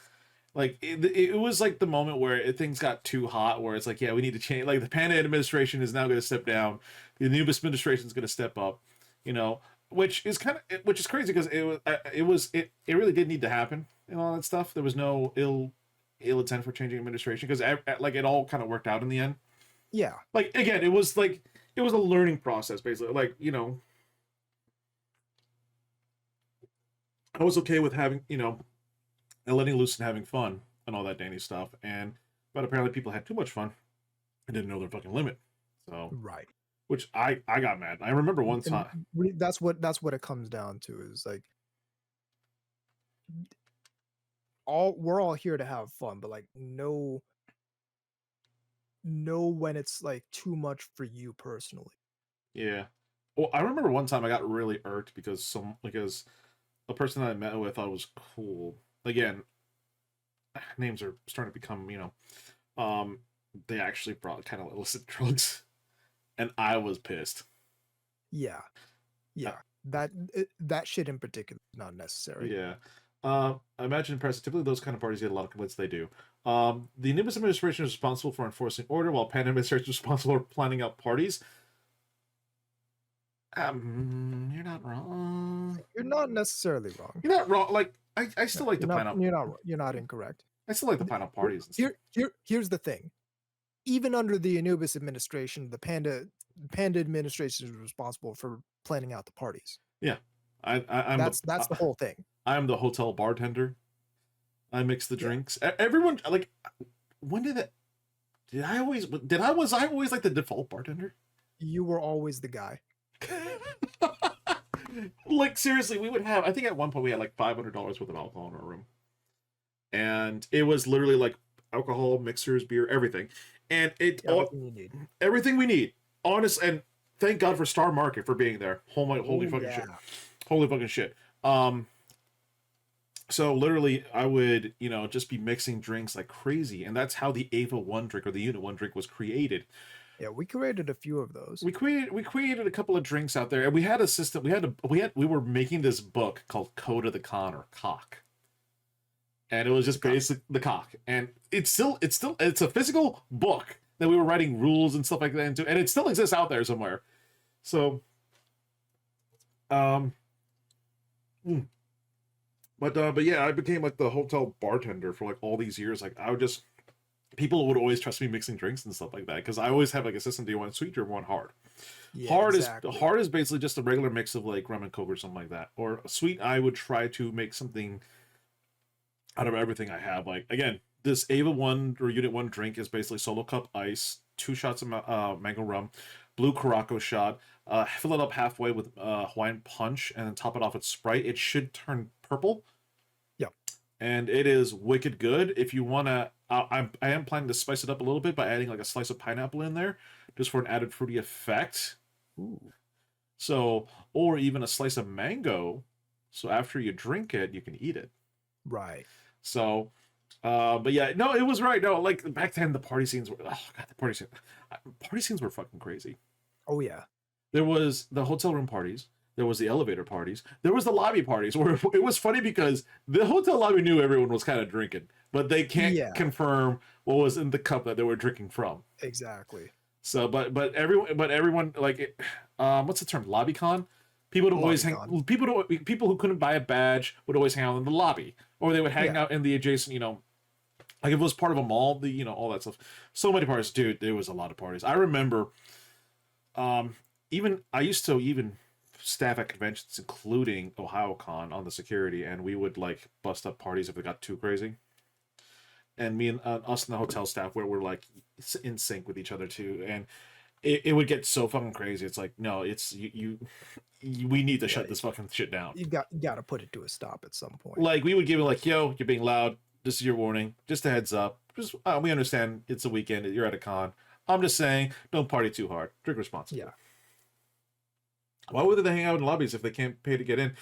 Speaker 1: Like it was like the moment where things got too hot, where it's like, yeah, we need to change. Like the Panda administration is now going to step down, the Anubis administration is going to step up, you know, which is crazy because it really did need to happen and all that stuff. There was no ill intent for changing administration because like it all kind of worked out in the end.
Speaker 2: Yeah.
Speaker 1: Like again, it was a learning process basically. Like I was okay with having and letting loose and having fun and all that dandy stuff. But apparently people had too much fun and didn't know their fucking limit. So,
Speaker 2: Right.
Speaker 1: which I got mad. I remember one
Speaker 2: And
Speaker 1: time.
Speaker 2: that's what it comes down to is like we're all here to have fun, but like know when it's like too much for you personally.
Speaker 1: Yeah. Well, I remember one time I got really irked because the person that I met with thought it was cool. Again, names are starting to become um, they actually brought kind of illicit drugs, and I was pissed.
Speaker 2: Yeah. Yeah. That shit in particular is not necessary.
Speaker 1: Yeah. I imagine in press, typically those kind of parties get a lot of complaints. They do. The Anubis administration is responsible for enforcing order, while Pan administration is responsible for planning out parties. You're not wrong.
Speaker 2: You're not necessarily wrong.
Speaker 1: You're not wrong. Like I still like to
Speaker 2: You're
Speaker 1: plan
Speaker 2: not,
Speaker 1: out.
Speaker 2: you're not incorrect.
Speaker 1: I still like to plan out parties and stuff.
Speaker 2: Here's the thing. Even under the Anubis administration, the Panda administration is responsible for planning out the parties.
Speaker 1: Yeah, I'm
Speaker 2: That's the whole thing.
Speaker 1: I'm the hotel bartender. I mix the
Speaker 2: Yeah.
Speaker 1: drinks. Everyone like, when did it? Was I always like the default bartender?
Speaker 2: You were always the guy.
Speaker 1: Like seriously, we would have. I think at one point we had like $500 worth of alcohol in our room, and it was literally like alcohol, mixers, beer, everything, and
Speaker 2: Everything you need.
Speaker 1: everything we need. Honest, and thank God for Star Market for being there. Holy
Speaker 2: Ooh,
Speaker 1: fucking shit!
Speaker 2: yeah.
Speaker 1: Holy fucking shit! So literally, I would just be mixing drinks like crazy, and that's how the Ava One drink or the Unit One drink was created.
Speaker 2: Yeah, we created a few of those.
Speaker 1: We created a couple of drinks out there, and we had a system. We were making this book called Code of the Con or Cock, and it was just basic the cock, and it's a physical book that we were writing rules and stuff like that into, and it still exists out there somewhere. So, um, mm. but yeah, I became like the hotel bartender for like all these years. Like people would always trust me mixing drinks and stuff like that because I always have like a system. Do you want sweet or you want hard?
Speaker 2: Yeah,
Speaker 1: Hard
Speaker 2: exactly.
Speaker 1: is basically just a regular mix of like rum and coke or something like that. Or sweet, I would try to make something out of everything I have. Like again, this Ava One or Unit One drink is basically solo cup ice, 2 shots of mango rum, blue Caraco shot. Fill it up halfway with Hawaiian punch, and then top it off with Sprite. It should turn purple.
Speaker 2: Yep.
Speaker 1: And it is wicked good. If you wanna, I am planning to spice it up a little bit by adding like a slice of pineapple in there, just for an added fruity effect.
Speaker 2: Ooh.
Speaker 1: So, or even a slice of mango. So after you drink it, you can eat it.
Speaker 2: Right.
Speaker 1: So, but yeah, no, it was right. No, like back then, the party scenes were. Oh god, party scenes were fucking crazy.
Speaker 2: Oh yeah.
Speaker 1: There was the hotel room parties. There was the elevator parties. There was the lobby parties where it was funny because the hotel lobby knew everyone was kind of drinking, but they can't confirm what was in the cup that they were drinking from.
Speaker 2: Exactly.
Speaker 1: So, but everyone like it, what's the term? Lobby con. People would always hang. People who couldn't buy a badge would always hang out in the lobby, or they would hang out in the adjacent. Like if it was part of a mall, all that stuff. So many parties, dude. There was a lot of parties. I remember, even I used to even staff at conventions, including OhioCon, on the security, and we would like bust up parties if it got too crazy. And me and us and the hotel staff where we're like in sync with each other too, and it would get so fucking crazy. It's like, no, it's we need to shut this fucking shit down.
Speaker 2: You got to put it to a stop at some point.
Speaker 1: Like we would give it like, yo, you're being loud. This is your warning. Just a heads up. just we understand it's a weekend, you're at a con. I'm just saying, don't party too hard. Drink responsibly.
Speaker 2: Yeah.
Speaker 1: Why would they hang out in lobbies if they can't pay to get in?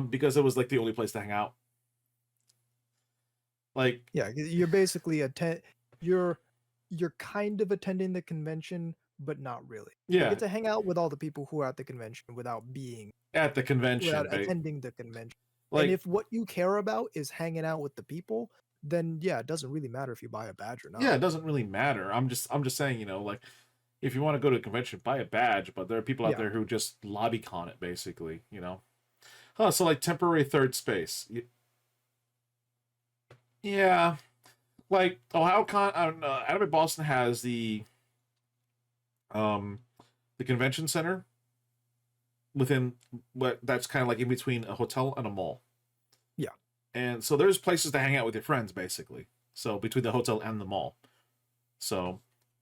Speaker 1: Because it was like the only place to hang out. Like,
Speaker 2: Yeah, you're basically you're kind of attending the convention, but not really. You
Speaker 1: yeah,
Speaker 2: get to hang out with all the people who are at the convention without
Speaker 1: at the convention,
Speaker 2: without attending the convention.
Speaker 1: like,
Speaker 2: and if what you care about is hanging out with the people, then yeah, it doesn't really matter if you buy a badge or not.
Speaker 1: yeah, it doesn't really matter. I'm just saying, you know, like, if you want to go to a convention, buy a badge. But there are people out
Speaker 2: Yeah.
Speaker 1: there who just lobby con it, basically, you know. So like temporary third space. Yeah, like OhioCon, Anime Boston has the convention center within what that's kind of like in between a hotel and a mall.
Speaker 2: Yeah.
Speaker 1: And so there's places to hang out with your friends, basically. So between the hotel and the mall. So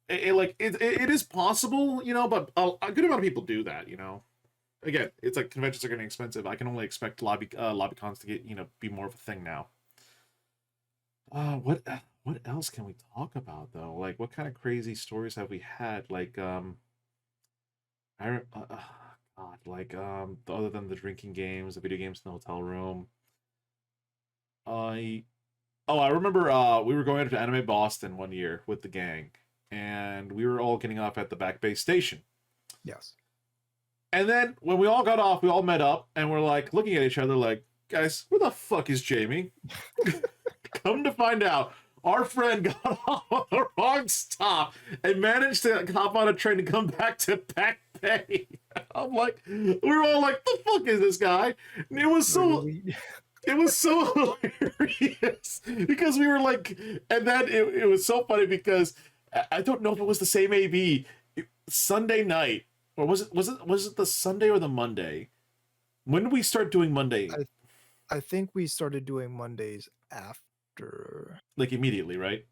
Speaker 1: it is possible, you know, but a good amount of people do that, you know. Again, it's like conventions are getting expensive. I can only expect lobby cons to get, you know, be more of a thing now. What else can we talk about though? Like, what kind of crazy stories have we had? Like, God, like, other than the drinking games, the video games in the hotel room. I remember we were going to Anime Boston one year with the gang, and we were all getting off at the Back Bay station.
Speaker 2: Yes.
Speaker 1: And then when we all got off, we all met up, and we're like looking at each other like, guys, where the fuck is Jamie? Come to find out, our friend got off on the wrong stop and managed to hop on a train to come back to Back Bay. I'm like, we were all like, the fuck is this guy? And it was so hilarious because we were like, and then it was so funny because I don't know if it was the same AB Sunday night, or was it the Sunday or the Monday? When did we start doing Monday?
Speaker 2: I think we started doing Mondays after.
Speaker 1: Like immediately, right?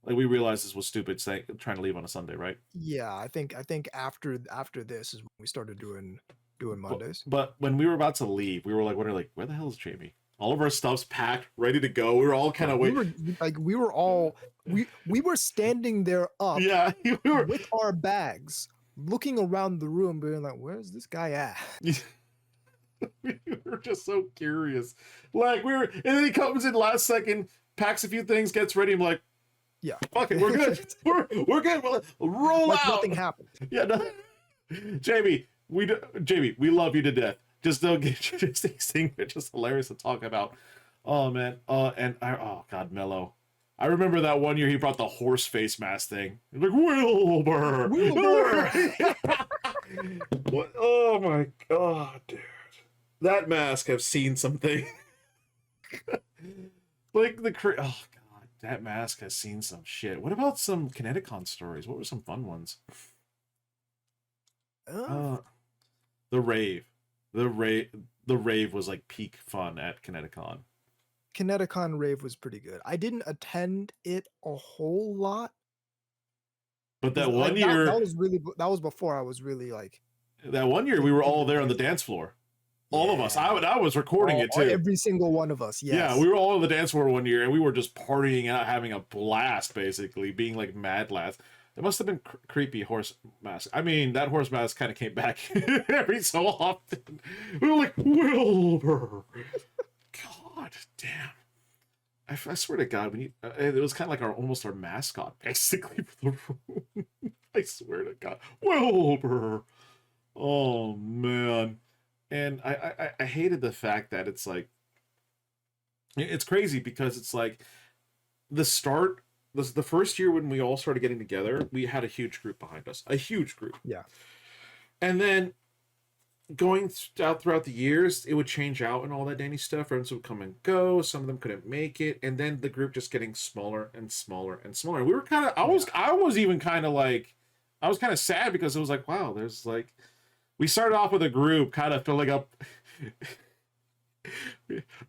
Speaker 1: Like we realized this was stupid, trying to leave on a Sunday, right?
Speaker 2: Yeah, I think after this is when we started doing Mondays.
Speaker 1: But when we were about to leave, we were like, where the hell is Jamie? All of our stuff's packed, ready to go. We were all kind of waiting.
Speaker 2: We were standing there up,
Speaker 1: yeah, we were
Speaker 2: with our bags, looking around the room, being like, "Where's this guy at?"
Speaker 1: We were just so curious. Like and then he comes in last second, packs a few things, gets ready. I'm like,
Speaker 2: yeah,
Speaker 1: fuck it, we're good. we're good. We'll roll
Speaker 2: like
Speaker 1: out.
Speaker 2: Nothing happened.
Speaker 1: Yeah, no. Jamie, we love you to death. Just don't get just these things are just hilarious to talk about. Oh man. Oh god, Mello. I remember that one year he brought the horse face mask thing. He's like, Wilbur. What? Oh my god, dude. That mask, I've seen something. Like oh god, that mask has seen some shit. What about some Kineticon stories? What were some fun ones? The rave. The rave was like peak fun at Kineticon.
Speaker 2: Kineticon rave was pretty good. I didn't attend it a whole lot.
Speaker 1: But that one year,
Speaker 2: that was before I was really like.
Speaker 1: That one year we were all there on the dance floor. All of us. I was recording it too.
Speaker 2: Every single one of us. Yes.
Speaker 1: Yeah, we were all on the dance floor one year, and we were just partying out, having a blast, basically being like mad lads. It must have been creepy horse mask. I mean, that horse mask kind of came back every so often. We were like, Wilbur. God damn. I swear to God, it was kind of like almost our mascot, basically, for the room. I swear to God. Wilbur. Oh, man. And I hated the fact that it's like, it's crazy because it's like the first year when we all started getting together, we had a huge group behind us, a huge group.
Speaker 2: Yeah.
Speaker 1: And then going out throughout the years, it would change out and all that dandy stuff. Friends would come and go. Some of them couldn't make it. And then the group just getting smaller and smaller and smaller. We were kind of, I was even kind of like, I was kind of sad because it was like, wow, there's like, we started off with a group kind of filling up.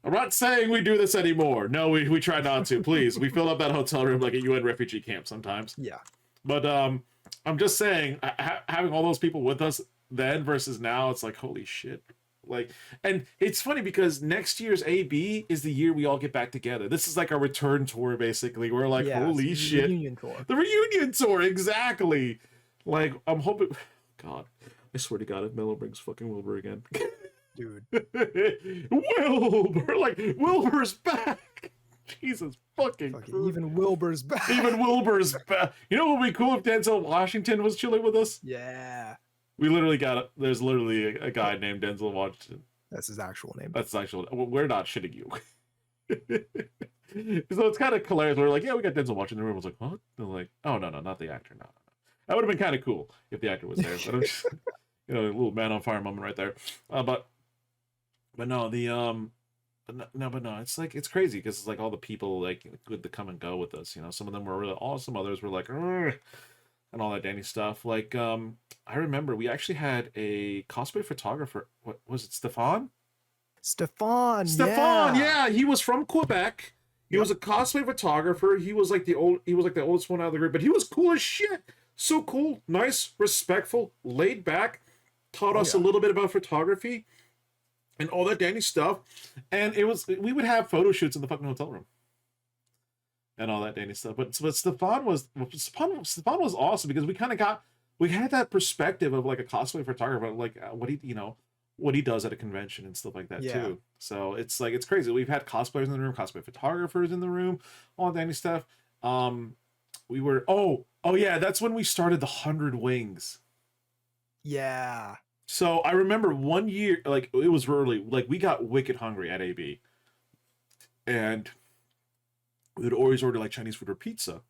Speaker 1: I'm not saying we do this anymore. No, we try not to. Please, we fill up that hotel room like a UN refugee camp sometimes.
Speaker 2: Yeah.
Speaker 1: But I'm just saying, having all those people with us then versus now, it's like, holy shit. Like, and it's funny because next year's AB is the year we all get back together. This is like our return tour, basically. We're like,
Speaker 2: Yeah,
Speaker 1: holy
Speaker 2: it's a
Speaker 1: shit,
Speaker 2: reunion tour.
Speaker 1: the reunion tour, exactly. Like, I'm hoping. God, I swear to God, if Mello brings fucking Wilbur again,
Speaker 2: Dude.
Speaker 1: Wilbur, like Wilbur's back. Jesus fucking
Speaker 2: Fucking
Speaker 1: Christ.
Speaker 2: even Wilbur's back.
Speaker 1: Even Wilbur's back. You know what would be cool if Denzel Washington was chilling with us?
Speaker 2: Yeah.
Speaker 1: We literally got it. There's literally a guy named Denzel Washington.
Speaker 2: That's his actual name.
Speaker 1: That's actually. We're not shitting you. So it's kind of hilarious. We're like, yeah, we got Denzel Washington. Everyone was like, what? They're like, oh no, not the actor. No. That would have been kind of cool if the actor was there. But I'm just, a little man on fire moment right there. But no, it's like it's crazy because it's like all the people like good to come and go with us. Some of them were really awesome. Others were like, "Ugh," and all that dandy stuff. Like, I remember we actually had a cosplay photographer. What was it, Stefan?
Speaker 2: Stefan,
Speaker 1: yeah, he was from Quebec. He was a cosplay photographer. He was like the oldest one out of the group, but he was cool as shit. So cool, nice, respectful, laid back. Taught us a little bit about photography and all that dandy stuff. And we would have photo shoots in the fucking hotel room and all that dandy stuff. But Stefan was awesome because we had that perspective of like a cosplay photographer, like what he does at a convention and stuff like that too. So it's like, it's crazy. We've had cosplayers in the room, cosplay photographers in the room, all that dandy stuff. We were, oh yeah, that's when we started the 100 Wings.
Speaker 2: Yeah.
Speaker 1: So I remember one year, like it was early, like we got wicked hungry at AB, and we would always order like Chinese food or pizza.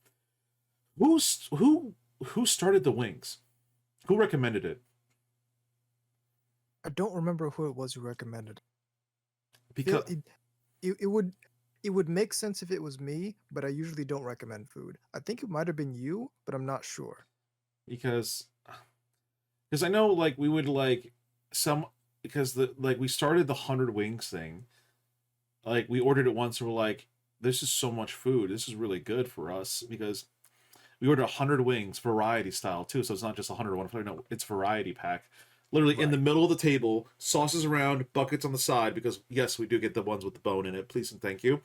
Speaker 1: Who started the wings? Who recommended it?
Speaker 2: I don't remember who it was who recommended.
Speaker 1: Because
Speaker 2: it would make sense if it was me, but I usually don't recommend food. I think it might have been you, but I'm not sure.
Speaker 1: Because I know like we would like we started the 100 Wings thing. Like we ordered it once and we're like, this is so much food. This is really good for us because we ordered 100 wings, variety style too. So it's not just 101 flavor. No, it's variety pack. Literally in the middle of the table, sauces around, buckets on the side, because yes, we do get the ones with the bone in it. Please and thank you.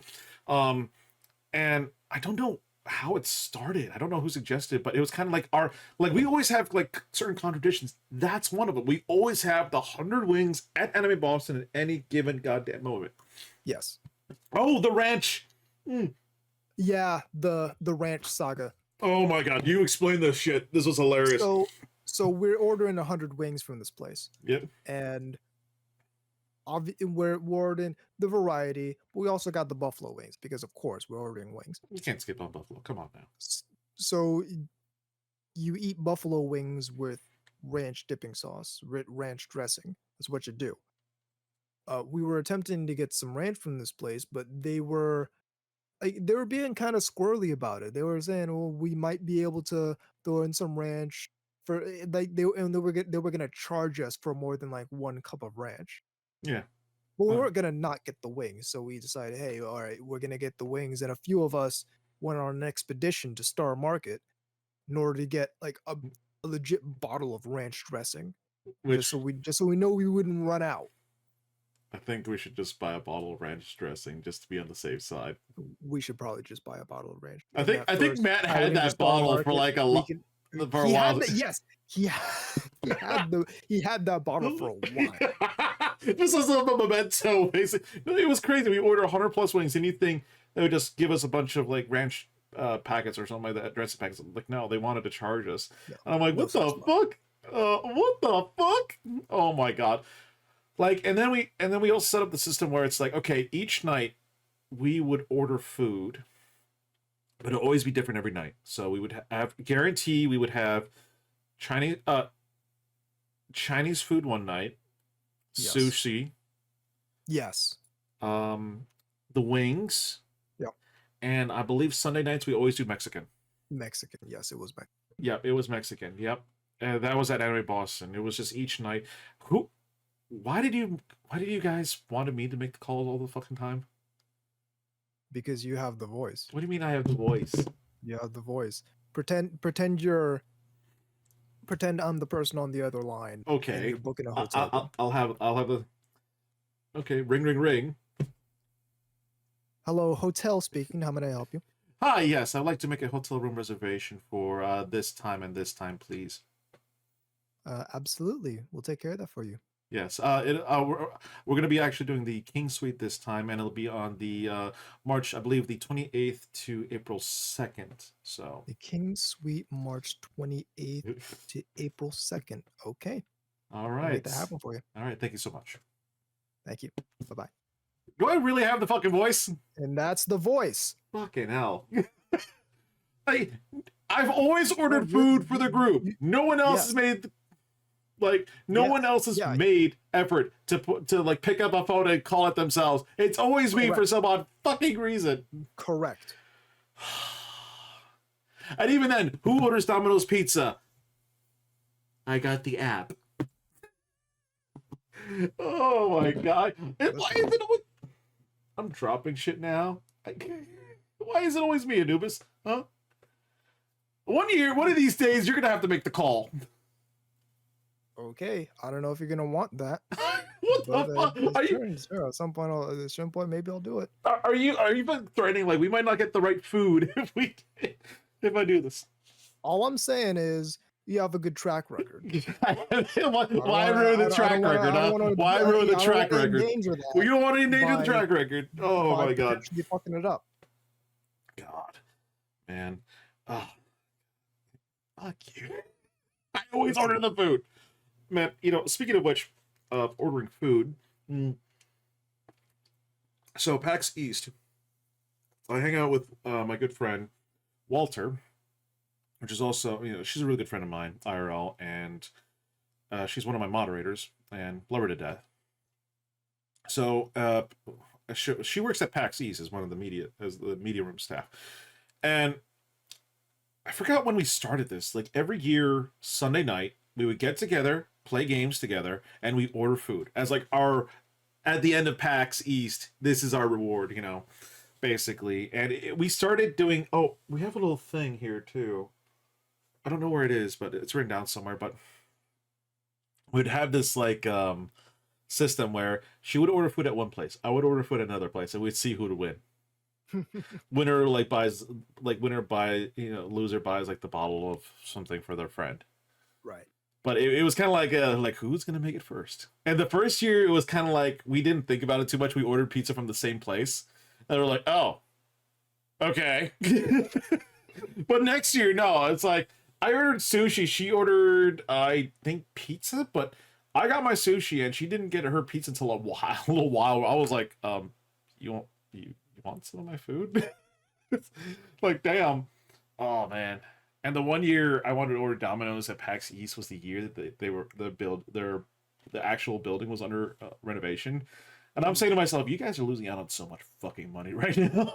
Speaker 1: And I don't know how it started. I don't know who suggested it, but it was kind of like we always have like certain contradictions. That's one of them. We always have the 100 wings at Anime Boston at any given goddamn moment.
Speaker 2: Yes.
Speaker 1: Oh, the ranch.
Speaker 2: Yeah, the ranch saga.
Speaker 1: Oh my god, you explained this shit. This was hilarious.
Speaker 2: So we're ordering 100 wings from this place.
Speaker 1: Yep.
Speaker 2: And we're ordering the variety, but we also got the buffalo wings because of course we're ordering wings.
Speaker 1: You can't skip on buffalo. Come on now.
Speaker 2: So you eat buffalo wings with ranch dipping sauce, ranch dressing. That's what you do. We were attempting to get some ranch from this place, but they were being kind of squirrely about it. They were saying, "Well, we might be able to throw in some ranch for like they were gonna charge us for more than like 1 cup of ranch."
Speaker 1: Yeah.
Speaker 2: But we weren't gonna not get the wings, so we decided, hey, all right, we're gonna get the wings, and a few of us went on an expedition to Star Market in order to get like a legit bottle of ranch dressing, just so we know we wouldn't run out.
Speaker 1: I think we should just buy a bottle of ranch dressing just to be on the safe side.
Speaker 2: We should probably just buy a bottle of ranch.
Speaker 1: I think Matt had that bottle for like a while.
Speaker 2: Yes, he had that bottle for a while.
Speaker 1: This is a memento, basically. No, it was crazy. We ordered 100 plus wings. Anything that would just give us a bunch of like ranch packets or something like that, dressing packets. Like no, they wanted to charge us. No, and I'm like, what the fuck? What the fuck? Oh my god! Like, and then we also set up the system where it's like, okay, each night we would order food, but it'll always be different every night. So we would have guarantee we would have Chinese food one night,
Speaker 2: yes.
Speaker 1: Sushi,
Speaker 2: yes,
Speaker 1: the wings,
Speaker 2: yep,
Speaker 1: and I believe Sunday nights we always do Mexican.
Speaker 2: Yes, it was Mexican.
Speaker 1: Yep, it was Mexican. Yep, that was at Anime Boston. It was just each night. Why did you guys wanted me to make the calls all the fucking time?
Speaker 2: Because you have the voice.
Speaker 1: What do you mean I have the voice?
Speaker 2: You have the voice. Pretend I'm the person on the other line.
Speaker 1: Okay.
Speaker 2: You're booking a hotel.
Speaker 1: I'll have the. Okay, ring, ring, ring.
Speaker 2: Hello, hotel speaking. How may I help you?
Speaker 1: Hi, yes, I'd like to make a hotel room reservation for this time and this time, please.
Speaker 2: Absolutely. We'll take care of that for you.
Speaker 1: Yes, we're going to be actually doing the King Suite this time, and it'll be on the March, I believe, the 28th to April 2nd. So,
Speaker 2: The King Suite, March 28th to April 2nd. Okay.
Speaker 1: all
Speaker 2: I'll make
Speaker 1: right,
Speaker 2: that happen for you.
Speaker 1: all right. Thank you so much.
Speaker 2: Thank you. Bye-bye.
Speaker 1: Do I really have the fucking voice?
Speaker 2: And that's the voice.
Speaker 1: Fucking hell! I've always ordered
Speaker 2: you're-
Speaker 1: food for the group. No one else
Speaker 2: Yeah.
Speaker 1: has made. Like no
Speaker 2: Yeah,
Speaker 1: one else has
Speaker 2: yeah.
Speaker 1: made effort to like pick up a phone and call it themselves. It's always me for
Speaker 2: Correct.
Speaker 1: some odd fucking reason.
Speaker 2: Correct.
Speaker 1: And even then, who orders Domino's pizza? I got the app. Oh my god! Why is it always? I'm dropping shit now. Why is it always me, Anubis? Huh? One of these days, you're gonna have to make the call.
Speaker 2: Okay. I don't know if you're gonna want that.
Speaker 1: What
Speaker 2: But
Speaker 1: the fuck?
Speaker 2: sure, at some point, at a certain point, maybe I'll do it.
Speaker 1: Are you threatening like we might not get the right food if I do this?
Speaker 2: All I'm saying is you have a good track record.
Speaker 1: Why ruin the track record? Why ruin the track record? Well, you don't want to endanger the track record. Oh my god!
Speaker 2: You're fucking it up.
Speaker 1: God, man, oh, fuck you! I always order the food, man. You know, speaking of which, ordering food. So PAX East, I hang out with my good friend Walter, which is also, you know, she's a really good friend of mine, IRL, and she's one of my moderators, and love her to death. So she works at PAX East as one of the media room staff, and I forgot when we started this. Like every year, Sunday night, we would get together, play games together, and we order food as like our at the end of PAX East. This is our reward, you know, basically. And we started doing. Oh, we have a little thing here too. I don't know where it is, but it's written down somewhere. But we'd have this like system where she would order food at one place, I would order food at another place, and we'd see who would win. Winner like buys like winner buy loser buys like the bottle of something for their friend.
Speaker 2: Right.
Speaker 1: But it was kind of like who's gonna make it first? And the first year it was kind of like we didn't think about it too much. We ordered pizza from the same place, and we're like, oh, okay. But next year, no, it's like I ordered sushi. She ordered I think pizza, but I got my sushi and she didn't get her pizza until a little while. I was like, you want some of my food? Like, damn. Oh man. And the one year I wanted to order Domino's at PAX East was the year that they were the actual building was under renovation. And I'm saying to myself, you guys are losing out on so much fucking money right now.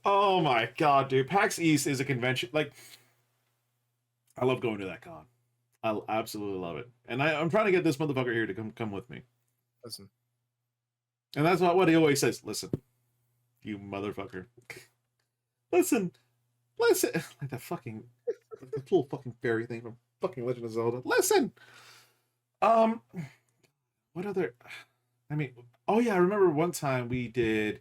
Speaker 1: Oh my god, dude. PAX East is a convention. Like, I love going to that con. I absolutely love it. And I'm trying to get this motherfucker here to come with me.
Speaker 2: Listen.
Speaker 1: And that's what he always says. Listen, you motherfucker. Listen. Like that fucking the little fucking fairy thing from fucking Legend of Zelda. Listen. What other? I mean, oh yeah, I remember one time we did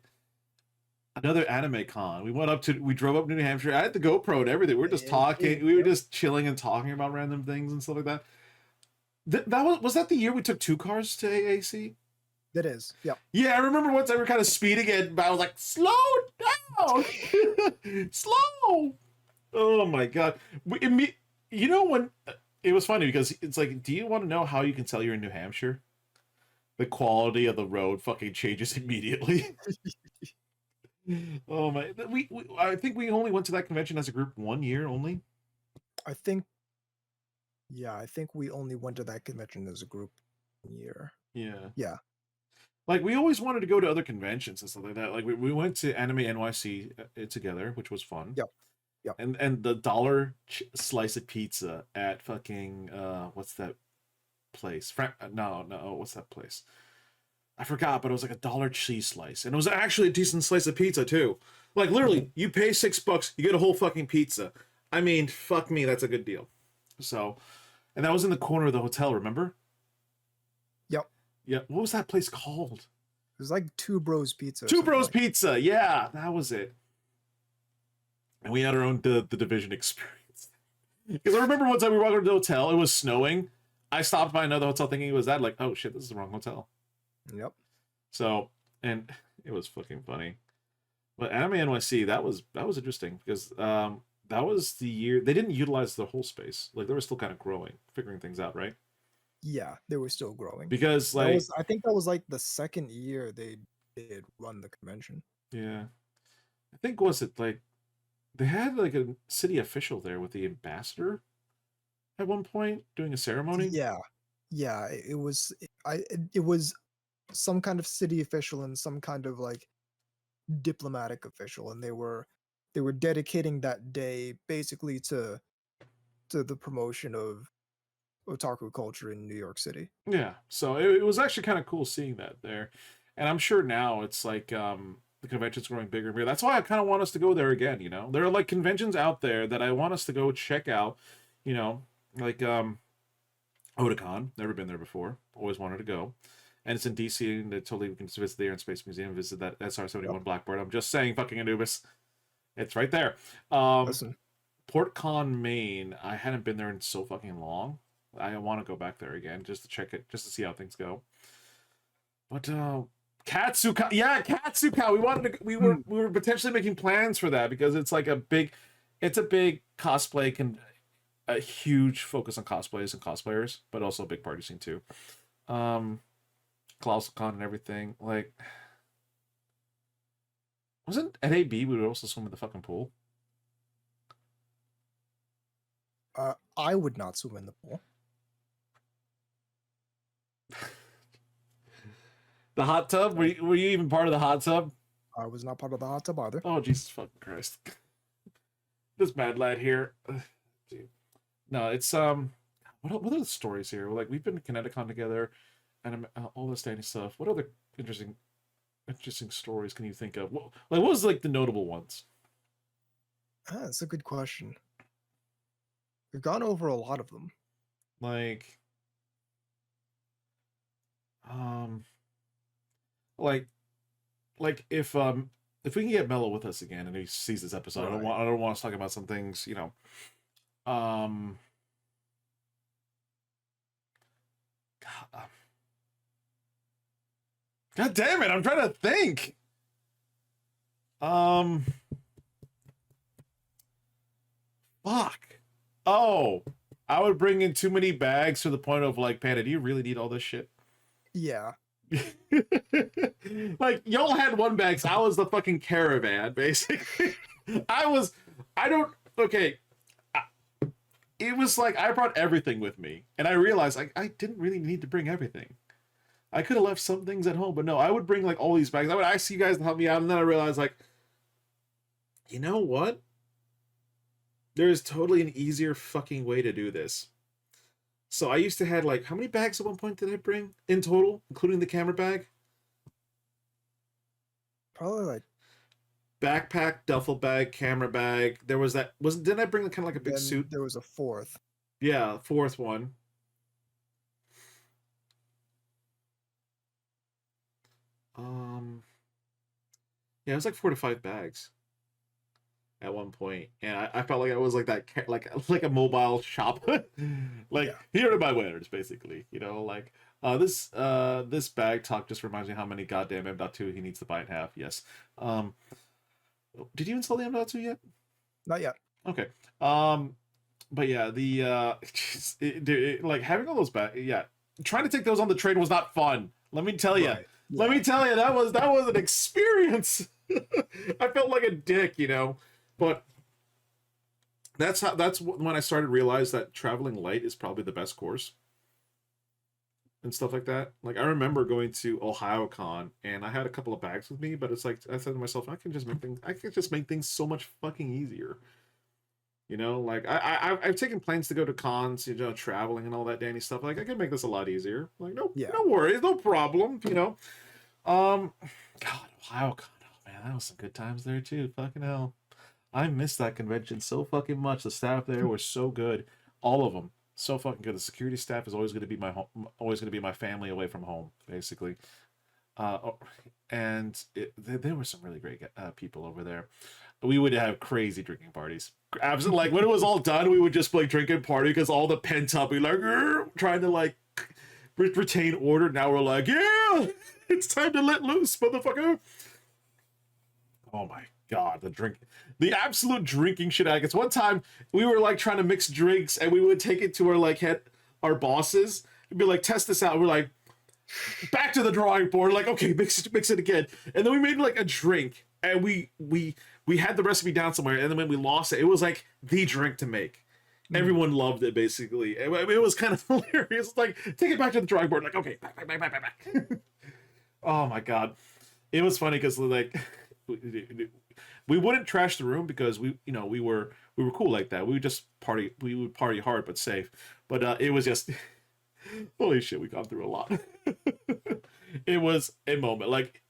Speaker 1: another anime con. We drove up to New Hampshire. I had the GoPro and everything. We were just talking. We were just chilling and talking about random things and stuff like that. That was that the year we took 2 cars to AAC?
Speaker 2: That is. Yeah.
Speaker 1: Yeah, I remember once I were kind of speeding it, but I was like, slow down. Slow. Oh my god. You know when it was funny because it's like, do you want to know how you can tell you're in New Hampshire? The quality of the road fucking changes immediately. Oh my! I think we only went to that convention as a group 1 year only.
Speaker 2: I think we only went to that convention as a group 1 year.
Speaker 1: Yeah.
Speaker 2: Yeah.
Speaker 1: Like we always wanted to go to other conventions and stuff like that. Like we went to Anime NYC together, which was fun.
Speaker 2: Yep. Yep.
Speaker 1: And the dollar slice of pizza at fucking what's that place? No, what's that place? I forgot, but it was like $1 cheese slice, and it was actually a decent slice of pizza too. Like literally, you pay $6, you get a whole fucking pizza. I mean, fuck me, that's a good deal. So, and that was in the corner of the hotel. Remember?
Speaker 2: Yep.
Speaker 1: Yeah, what was that place called?
Speaker 2: It was like Two Bros Pizza.
Speaker 1: Two Bros Pizza. Yeah, that was it. And we had our own the Division experience. Because I remember one time we walked into the hotel, it was snowing. I stopped by another hotel thinking it was that, like, oh shit, this is the wrong hotel.
Speaker 2: Yep.
Speaker 1: So, and it was fucking funny. But Anime NYC, that was interesting because that was the year they didn't utilize the whole space. Like they were still kind of growing, figuring things out, right?
Speaker 2: Yeah, they were still growing.
Speaker 1: Because like
Speaker 2: I think that was like the second year they did run the convention.
Speaker 1: Yeah. I think was it like they had like a city official there with the ambassador at one point doing a ceremony.
Speaker 2: Yeah. Yeah, it was it was some kind of city official and some kind of like diplomatic official, and they were dedicating that day basically to the promotion of otaku culture in New York City.
Speaker 1: Yeah. So it was actually kind of cool seeing that there. And I'm sure now it's like the convention's growing bigger and bigger. That's why I kind of want us to go there again, you know. There are like conventions out there that I want us to go check out, you know, like Otakon, never been there before, always wanted to go. And it's in DC, and totally we can visit the Air and Space Museum, visit that SR-71
Speaker 2: Yep.
Speaker 1: Blackbird. I'm just saying, fucking Anubis. It's right there.
Speaker 2: Listen,
Speaker 1: PortCon, Maine, I hadn't been there in so fucking long. I want to go back there again just to check it, just to see how things go. But Katsuka, yeah, Katsuka. We were potentially making plans for that because it's like a big cosplay a huge focus on cosplays and cosplayers, but also a big party scene too. ClausCon and everything. Like, wasn't at AB we would also swim in the fucking pool?
Speaker 2: I would not swim in the pool.
Speaker 1: The hot tub? Were you even part of the hot tub?
Speaker 2: I was not part of the hot tub either.
Speaker 1: Oh, Jesus fucking Christ. This mad lad here. Dude. No, it's what are the stories here? Like we've been to Kineticon together and all this Danny stuff. What other interesting stories can you think of? What was like the notable ones?
Speaker 2: That's a good question. We've gone over a lot of them.
Speaker 1: Like if we can get Mello with us again and he sees this episode,
Speaker 2: Right.
Speaker 1: I don't want us talking about some things, you know. God damn it, I'm trying to think. Fuck. Oh, I would bring in too many bags to the point of like, Panda, do you really need all this shit?
Speaker 2: Yeah.
Speaker 1: Like y'all had one bag, so I was the fucking caravan, basically. It was like I brought everything with me, and I realized I didn't really need to bring everything. I could have left some things at home, but no, I would bring like all these bags. I would ask you guys to help me out, and then I realized like, you know what? There is totally an easier fucking way to do this. So I used to have like, how many bags at one point did I bring in total, including the camera bag?
Speaker 2: Probably like
Speaker 1: Backpack, duffel bag, camera bag. There was that. Didn't I bring kind of like a big suit?
Speaker 2: There was a fourth.
Speaker 1: Yeah, fourth one. Yeah, it was like 4 to 5 bags at one point, and I felt like I was like that, like a mobile shop, like here are my wares, basically. You know, like this bag talk just reminds me how many goddamn M.2 he needs to buy in half. Yes. Did you install the M.2 yet?
Speaker 2: Not yet.
Speaker 1: Okay. But yeah, like having all those bags. Yeah, trying to take those on the train was not fun. Let me tell you.
Speaker 2: Right. Yeah.
Speaker 1: Let me tell you, that was an experience. I felt like a dick, you know. But that's when I started to realize that traveling light is probably the best course and stuff like that. Like I remember going to OhioCon and I had a couple of bags with me, but it's like I said to myself, I can just make things so much fucking easier. You know, like I've taken planes to go to cons, you know, traveling and all that dandy stuff. Like I can make this a lot easier. Like no worries, no problem. You know, God, OhioCon, oh man, that was some good times there too. Fucking hell, I missed that convention so fucking much. The staff there was so good, all of them, So fucking good. The security staff is always going to be my home, always going to be my family away from home, basically. Oh, and there were some really great people over there. We would have crazy drinking parties. Absolutely, like when it was all done, we would just like drink and party because all the pent up, we like trying to like retain order. Now we're like, yeah, it's time to let loose, motherfucker. Oh my god, the absolute drinking shenanigans. One time we were like trying to mix drinks, and we would take it to our bosses and be like, test this out. We're like, back to the drawing board. Like, okay, mix it again. And then we made like a drink, and we had the recipe down somewhere. And then when we lost it, it was like the drink to make. Everyone loved it, basically. It was kind of hilarious. It's like, take it back to the drawing board. Like, okay, back. Oh my god, it was funny because like we wouldn't trash the room because we were cool like that. We would just party. We would party hard but safe. But it was just holy shit. We gone through a lot. It was a moment. Like,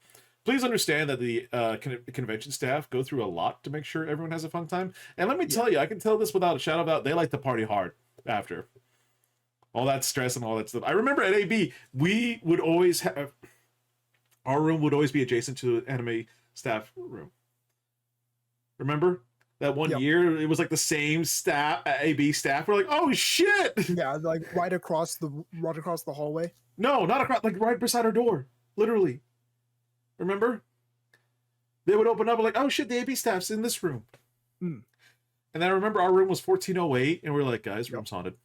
Speaker 1: please understand that the convention staff go through a lot to make sure everyone has a fun time. And let me tell you, I can tell this without a shadow of a doubt. They like to party hard after all that stress and all that stuff. I remember at AB, we would always have our room would always be adjacent to the anime staff room. Remember that one year? It was like the same staff, AB staff. We're like, oh shit!
Speaker 2: Yeah, like right across the hallway.
Speaker 1: No, not across, like right beside our door, literally. Remember? They would open up like, oh shit, the AB staff's in this room. And then I remember our room was 1408, and we're like, guys, room's haunted.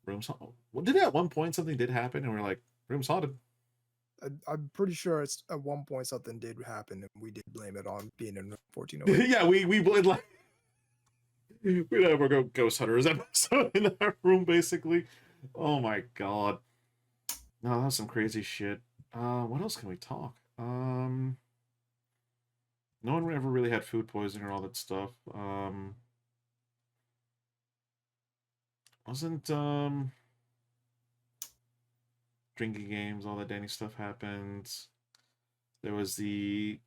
Speaker 1: Room's haunted. Well, did at one point something did happen, and we're like, room's haunted.
Speaker 2: I'm pretty sure it's at one point something did happen, and we did blame it on being in 1408.
Speaker 1: Yeah, we blamed like we'd have our Ghost Hunters episode in that room, basically. Oh my god. No, that was some crazy shit. What else can we talk? No one ever really had food poisoning or all that stuff. Wasn't drinking games, all that Danny stuff happened. There was I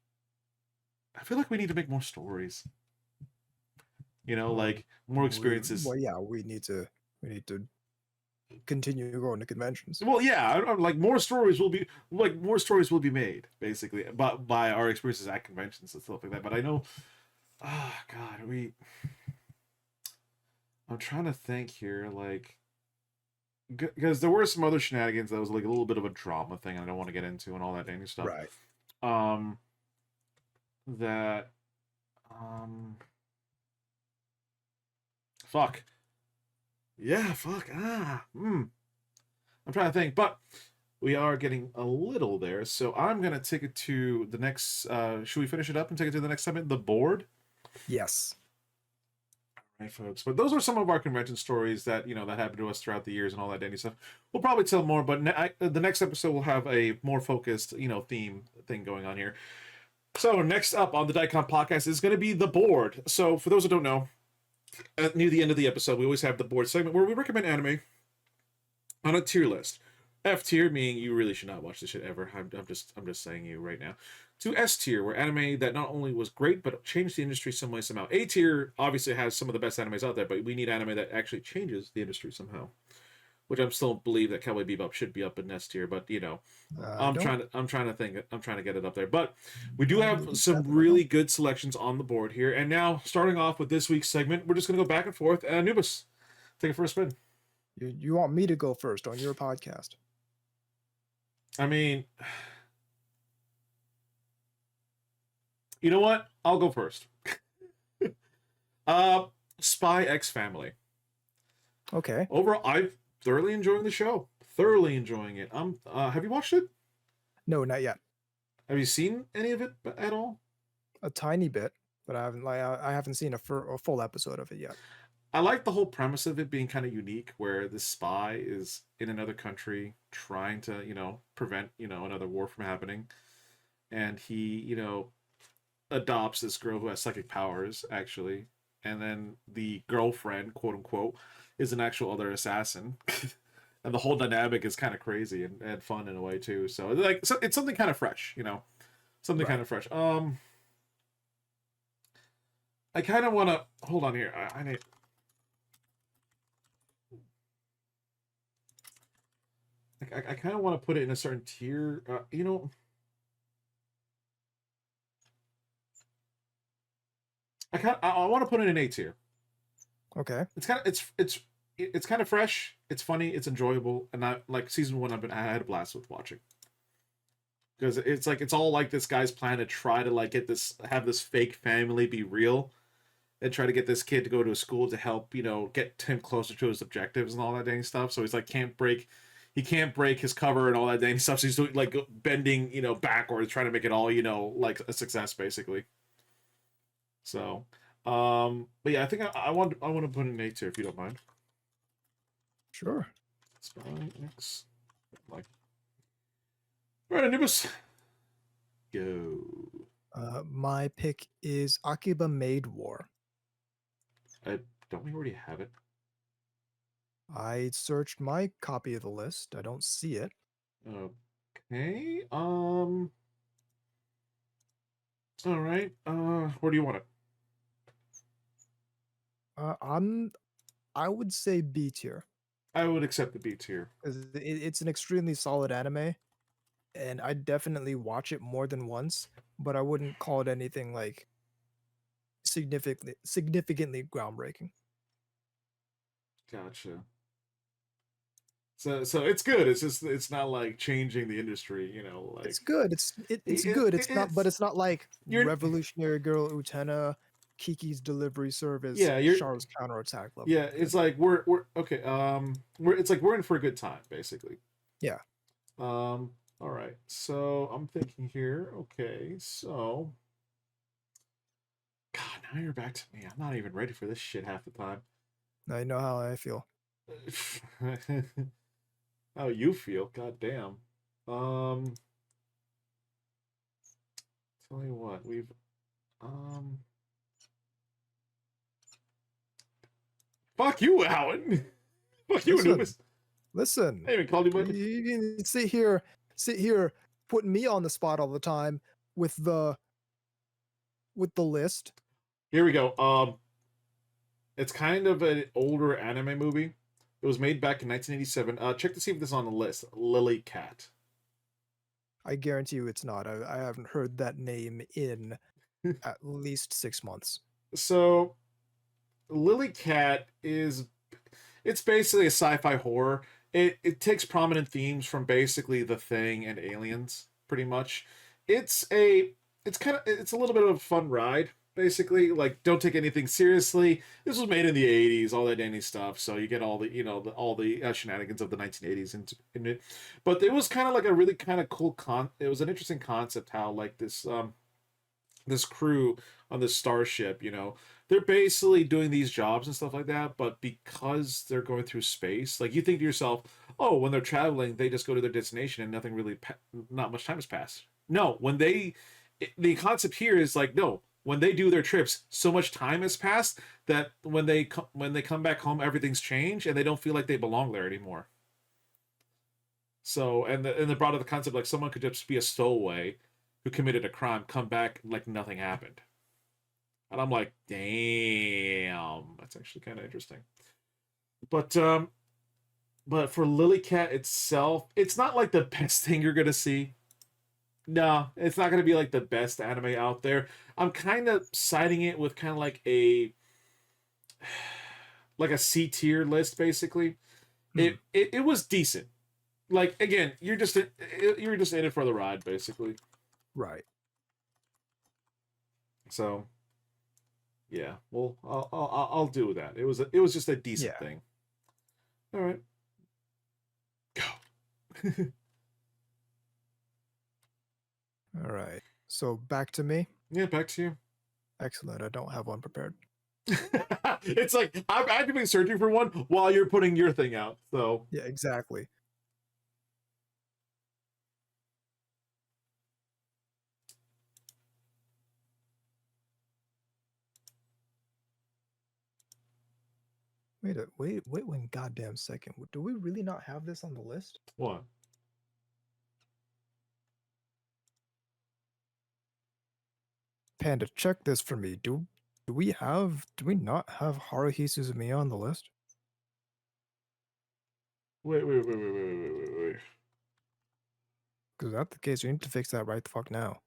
Speaker 1: feel like we need to make more stories. Like more experiences.
Speaker 2: Well, yeah, we need to continue going to conventions.
Speaker 1: Well, yeah, like more stories will be made, basically, but by our experiences at conventions and stuff like that. But I know, God, I'm trying to think here, like, because there were some other shenanigans that was like a little bit of a drama thing, and I don't want to get into and all that dandy stuff.
Speaker 2: Right.
Speaker 1: Fuck. Yeah, fuck. I'm trying to think, but we are getting a little there, so I'm gonna take it to the next. Should we finish it up and take it to the next segment, the board?
Speaker 2: Yes.
Speaker 1: Right, folks. But those are some of our convention stories that that happened to us throughout the years and all that dandy stuff. We'll probably tell more, but the next episode will have a more focused theme thing going on here. So next up on the DAICON podcast is going to be the board. So for those who don't know, near the end of the episode, we always have the board segment where we recommend anime on a tier list. F tier, meaning you really should not watch this shit ever. I'm just saying you right now. To S tier, where anime that not only was great but changed the industry some way somehow. A tier obviously has some of the best animes out there, but we need anime that actually changes the industry somehow. Which I still believe that Cowboy Bebop should be up in S tier, but I'm trying to get it up there. But we do have some really good selections on the board here. And now, starting off with this week's segment, we're just gonna go back and forth. Anubis, take it for a spin.
Speaker 2: You want me to go first on your podcast?
Speaker 1: I mean, you know what? I'll go first. Spy X Family.
Speaker 2: Okay.
Speaker 1: Overall, I'm thoroughly enjoying the show. Thoroughly enjoying it. Have you watched it?
Speaker 2: No, not yet.
Speaker 1: Have you seen any of it at all?
Speaker 2: A tiny bit, but I haven't seen a full episode of it yet.
Speaker 1: I like the whole premise of it being kind of unique, where this spy is in another country trying to, prevent, another war from happening. And he, adopts this girl who has psychic powers, actually. And then the girlfriend, quote unquote, is an actual other assassin. And the whole dynamic is kind of crazy and fun in a way, too. So, it's something kind of fresh, Something kind of fresh. I kind of want to... Hold on here. I need... I kind of want to put it in a certain tier. You know, I want to put it in A tier.
Speaker 2: Okay.
Speaker 1: It's kind of it's kind of fresh. It's funny. It's enjoyable, and I like season one. I had a blast with watching because it's like it's all like this guy's plan to try to like get this have this fake family be real and try to get this kid to go to a school to help get him closer to his objectives and all that dang stuff. So he's like he can't break his cover and all that dang stuff. So he's doing like bending backwards trying to make it all like a success basically. So but yeah, I think I want to put in A tier if you don't mind.
Speaker 2: Sure.
Speaker 1: Spy X like right, Anubis. Go.
Speaker 2: My pick is Akiba Maid War.
Speaker 1: Don't we already have it?
Speaker 2: I searched my copy of the list. I don't see it.
Speaker 1: Okay. All right. Where do you want it?
Speaker 2: I would say B tier.
Speaker 1: I would accept the B tier.
Speaker 2: 'Cause it's an extremely solid anime, and I definitely watch it more than once, but I wouldn't call it anything like significantly groundbreaking.
Speaker 1: Gotcha. So it's good. It's just it's not like changing the industry. Like
Speaker 2: It's good. It's
Speaker 1: it,
Speaker 2: good. It's not, but
Speaker 1: it's
Speaker 2: it's not like
Speaker 1: you're
Speaker 2: Revolutionary Girl Utena, Kiki's Delivery Service,
Speaker 1: yeah you're
Speaker 2: Char's Counterattack level.
Speaker 1: yeah. It's
Speaker 2: Good.
Speaker 1: like we're okay. It's like we're in for a good time basically.
Speaker 2: Yeah.
Speaker 1: All right. So I'm thinking here. Okay. So. God, now you're back to me. I'm not even ready for this shit half the time.
Speaker 2: Now you know how I feel.
Speaker 1: How you feel? God damn. Tell you what, we've fuck you, Alan. Fuck you, Anubis.
Speaker 2: Listen.
Speaker 1: I even called you, buddy.
Speaker 2: You sit here, putting me on the spot all the time with the list.
Speaker 1: Here we go. It's kind of an older anime movie. It was made back in 1987. Check to see if this is on the list. Lily Cat.
Speaker 2: I guarantee you it's not. I haven't heard that name in at least 6 months.
Speaker 1: So, Lily Cat it's basically a sci-fi horror. It takes prominent themes from basically The Thing and Aliens, pretty much. It's a little bit of a fun ride, basically. Like, don't take anything seriously. This was made in the 80s, all that dandy stuff, so you get all the all the shenanigans of the 1980s in it. But it was kind of like a really kind of cool it was an interesting concept how like this crew on this starship, they're basically doing these jobs and stuff like that, but because they're going through space, like you think to yourself, oh, when they're traveling, they just go to their destination and nothing really, not much time has passed. No, the concept here is like, no, when they do their trips, so much time has passed that when they come back home, everything's changed and they don't feel like they belong there anymore. So, and the brought up the concept like someone could just be a stowaway who committed a crime, come back like nothing happened. And I'm like, damn, that's actually kind of interesting. But for Lily Cat itself, it's not like the best thing you're gonna see. No, it's not gonna be like the best anime out there. I'm kind of citing it with kind of like a C tier list, basically. It was decent. Like again, you're just in it for the ride, basically.
Speaker 2: Right.
Speaker 1: So, yeah. Well, I'll do that. It was just a decent thing. All right. Go.
Speaker 2: All right. So back to me.
Speaker 1: Yeah, back to you.
Speaker 2: Excellent. I don't have one prepared.
Speaker 1: It's like I've been searching for one while you're putting your thing out. So
Speaker 2: Yeah, exactly. Wait one goddamn second. Do we really not have this on the list?
Speaker 1: what?
Speaker 2: Panda, check this for me. Do we not have Haruhi Suzumiya on the list?
Speaker 1: Wait.
Speaker 2: Because that's the case, you need to fix that right the fuck now.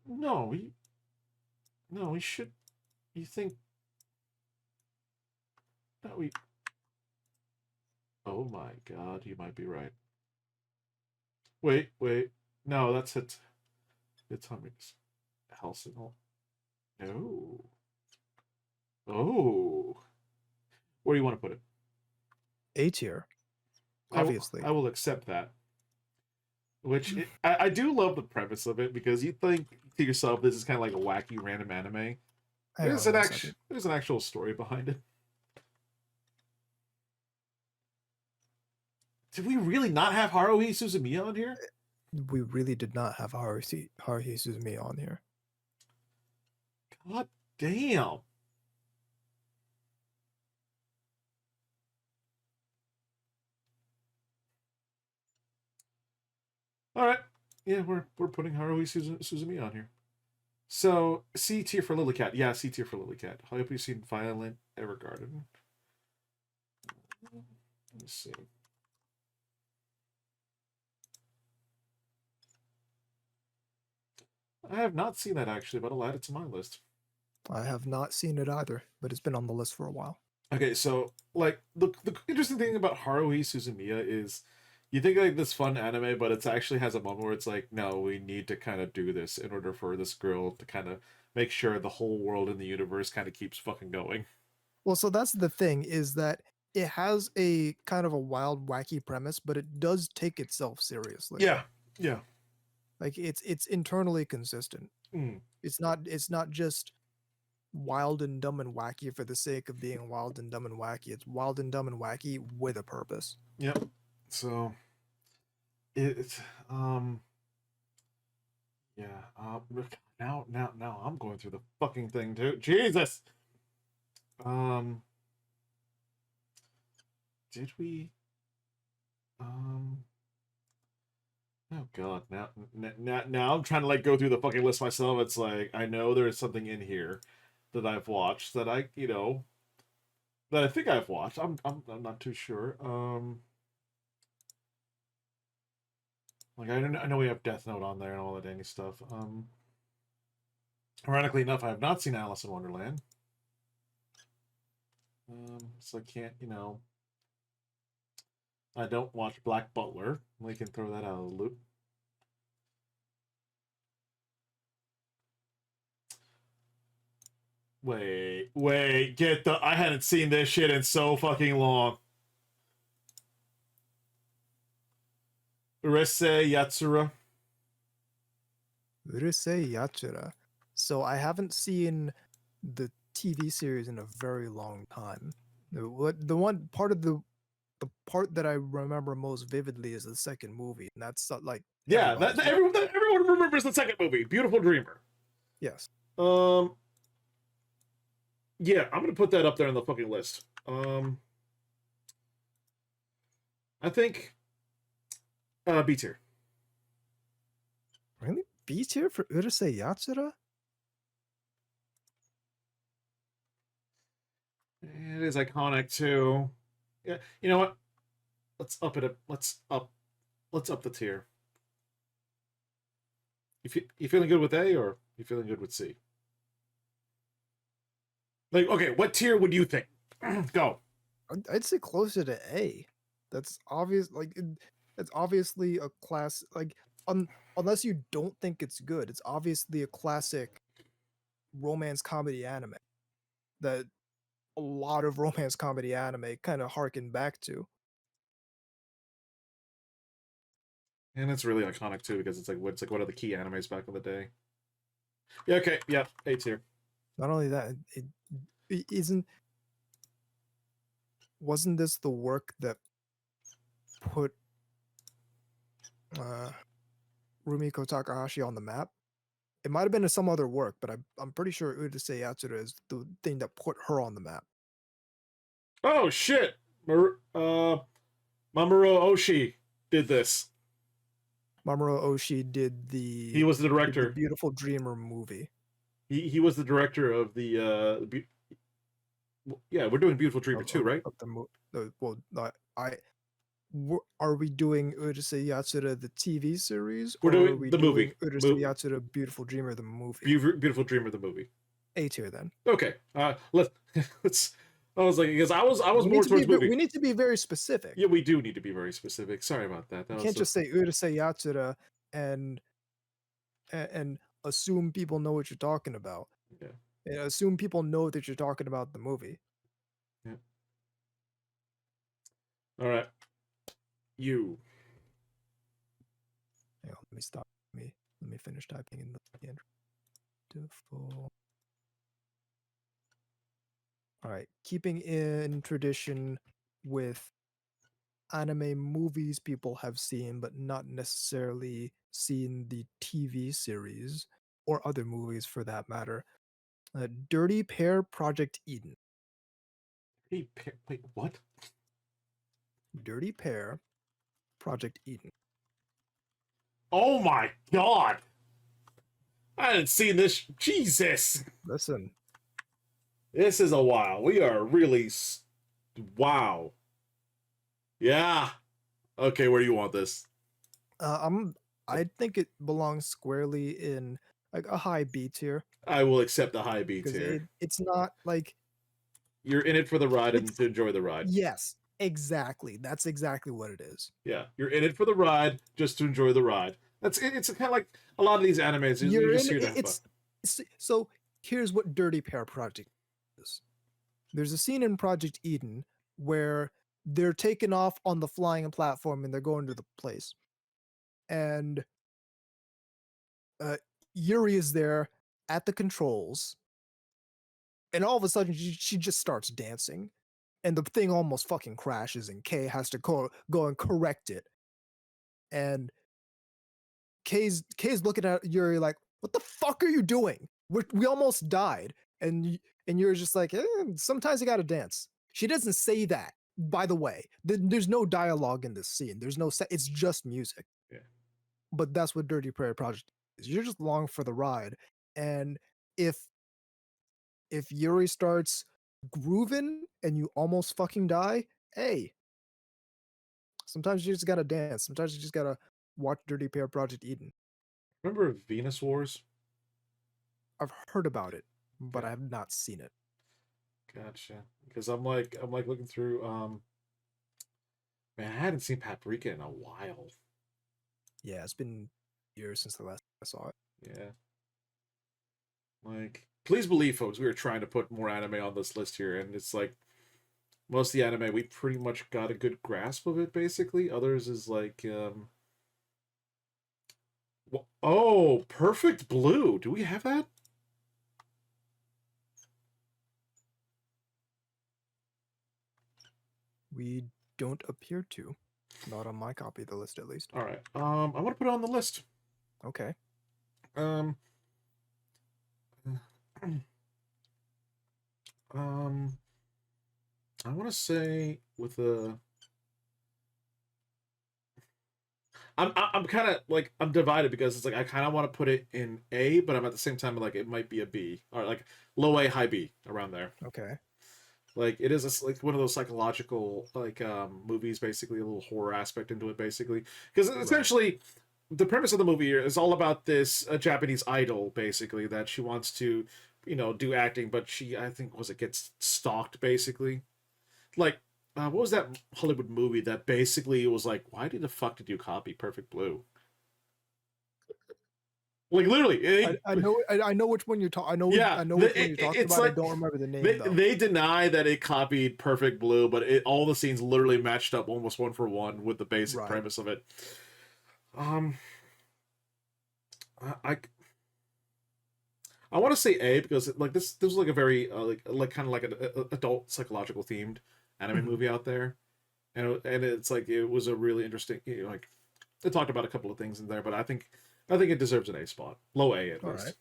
Speaker 1: No, we should. You think that we? Oh my god, you might be right. Wait. No, that's it. It's Hummings. Hell signal. No. Oh. Where do you want to put it?
Speaker 2: A tier. Obviously.
Speaker 1: I will accept that. Which I do love the premise of it, because you think to yourself this is kind of like a wacky random anime. There's an actual story behind it. Did we really not have Haruhi Suzumiya on here?
Speaker 2: We really did not have Haruhi Suzumiya on here.
Speaker 1: God damn. All right. Yeah, we're putting Haruhi Suzumiya on here. So, C tier for Lilycat. Yeah, C tier for Lilycat. I hope you've seen Violent Evergarden. Let me see. I have not seen that actually, but I'll add it to my list.
Speaker 2: I have not seen it either, but it's been on the list for a while.
Speaker 1: Okay, so like the interesting thing about Haruhi Suzumiya is you think like this fun anime, but it actually has a moment where it's like, no, we need to kind of do this in order for this girl to kind of make sure the whole world in the universe kind of keeps fucking going.
Speaker 2: Well, so that's the thing, is that it has a kind of a wild, wacky premise, but it does take itself seriously.
Speaker 1: Yeah.
Speaker 2: Like it's internally consistent.
Speaker 1: Mm.
Speaker 2: It's not just wild and dumb and wacky for the sake of being wild and dumb and wacky. It's wild and dumb and wacky with a purpose.
Speaker 1: Yep. So it's yeah. Now I'm going through the fucking thing too. Jesus. Did we? Oh god. Now I'm trying to like go through the fucking list myself. It's like I know there's something in here that I've watched that that I think I've watched. I'm not too sure. Like I know we have Death Note on there and all that dandy stuff. Ironically enough, I have not seen Alice in Wonderland. So I can't, I don't watch Black Butler. We can throw that out of the loop. Wait, I hadn't seen this shit in so fucking long. Urusei Yatsura.
Speaker 2: Urusei Yatsura. So I haven't seen the TV series in a very long time. The part that I remember most vividly is the second movie, and that's like
Speaker 1: everyone remembers the second movie, Beautiful Dreamer.
Speaker 2: Yes.
Speaker 1: Yeah, I'm gonna put that up there on the fucking list. I think B tier.
Speaker 2: Really? B tier for Urusei Yatsura?
Speaker 1: It is iconic too. Yeah, you know what? Let's up it. Let's up the tier. You feeling good with A, or you feeling good with C? Like, okay, what tier would you think? Go.
Speaker 2: I'd say closer to A. That's obvious. Like, it's obviously a class. Like, unless you don't think it's good, it's obviously a classic romance comedy anime that a lot of romance comedy anime kind of harken back to.
Speaker 1: And it's really iconic too, because it's like what are the key animes back in the day? Yeah. Okay. Yeah. A tier.
Speaker 2: Not only that, it wasn't this the work that put Rumiko Takahashi on the map? It might have been some other work, but I'm pretty sure Urusei Yatsura is the thing that put her on the map.
Speaker 1: Oh shit! Mamoru Oshii did this.
Speaker 2: Mamoru Oshii did the.
Speaker 1: He was the director.
Speaker 2: The Beautiful Dreamer movie.
Speaker 1: He was the director of yeah, we're doing Beautiful Dreamer 2, right?
Speaker 2: Well, Are we doing Urusei Yatsura the TV series,
Speaker 1: We're
Speaker 2: or are
Speaker 1: doing
Speaker 2: we
Speaker 1: the
Speaker 2: doing
Speaker 1: movie.
Speaker 2: Urusei Yatsura Beautiful Dreamer the movie?
Speaker 1: Beautiful Dreamer the movie.
Speaker 2: A tier then.
Speaker 1: Okay. Let's. I was like, because I was
Speaker 2: We
Speaker 1: more
Speaker 2: need to be
Speaker 1: towards movie.
Speaker 2: we need to be very specific.
Speaker 1: Yeah, we do need to be very specific. Sorry about that.
Speaker 2: You can't just say Urusei Yatsura and assume people know what you're talking about.
Speaker 1: Yeah.
Speaker 2: And assume people know that you're talking about the movie.
Speaker 1: Yeah. All right. You.
Speaker 2: Hang on, let me stop. Let me finish typing in the end. Default. All right, keeping in tradition with anime movies people have seen, but not necessarily seen the TV series or other movies for that matter. Dirty Pair Project Eden.
Speaker 1: Hey, wait, what?
Speaker 2: Dirty Pair Project Eden.
Speaker 1: Oh my god! I hadn't seen this. Jesus!
Speaker 2: Listen,
Speaker 1: This is a while. We are really. Wow. Yeah. Okay, where do you want this?
Speaker 2: I think it belongs squarely in like a high B tier
Speaker 1: I will accept the high B
Speaker 2: because
Speaker 1: tier.
Speaker 2: it's not like
Speaker 1: You're in it for the ride and to enjoy the ride.
Speaker 2: yes, exactly. That's exactly what it is.
Speaker 1: Yeah, you're in it for the ride just to enjoy the ride. It's kind of like a lot of these animes. You're just here to have fun.
Speaker 2: So here's what Dirty Pair Project is. There's a scene in Project Eden where they're taken off on the flying platform and they're going to the place. And Yuri is there at the controls. And all of a sudden, she just starts dancing. And the thing almost fucking crashes, and Kay has to go and correct it. And Kay's looking at Yuri like, "What the fuck are you doing? We almost died." And Yuri's just like, "Sometimes you gotta dance." She doesn't say that, by the way. There's no dialogue in this scene. There's no it's just music.
Speaker 1: Yeah.
Speaker 2: But that's what Dirty Prayer Project is. You're just along for the ride. And if Yuri starts grooving and you almost fucking die, hey, sometimes you just gotta dance. Sometimes you just gotta watch Dirty Pair Project Eden.
Speaker 1: Remember Venus Wars?
Speaker 2: I've heard about it, but I have not seen it.
Speaker 1: Gotcha. Because I'm like looking through. Man, I hadn't seen Paprika in a while.
Speaker 2: Yeah, it's been years since the last time I saw it.
Speaker 1: Yeah. Like, please believe, folks, we were trying to put more anime on this list here, and it's like most of the anime we pretty much got a good grasp of it. Basically, others is like, oh, Perfect Blue. Do we have that?
Speaker 2: We don't appear to. Not on my copy of the list, at least.
Speaker 1: All right. I want to put it on the list.
Speaker 2: Okay.
Speaker 1: I want to say with a. I'm kind of like I'm divided because it's like I kind of want to put it in A, but I'm at the same time like it might be a B or like low A, high B around there.
Speaker 2: Okay.
Speaker 1: Like it is like one of those psychological like movies, basically a little horror aspect into it, basically because essentially the premise of the movie is all about this Japanese idol, basically that she wants to, do acting, but she I think gets stalked basically, like. What was that Hollywood movie that basically was like, why the fuck did you copy Perfect Blue? Like literally,
Speaker 2: I know which one you're talking. I know which one you're talking about. Like, I don't remember the name.
Speaker 1: They deny that it copied Perfect Blue, but all the scenes literally matched up almost one for one with the basic premise of it. I want to say A because like this was like a very like kind of like an adult psychological themed anime movie out there, and it's like it was a really interesting, like they talked about a couple of things in there, but I think it deserves an A spot, low A at least. Right.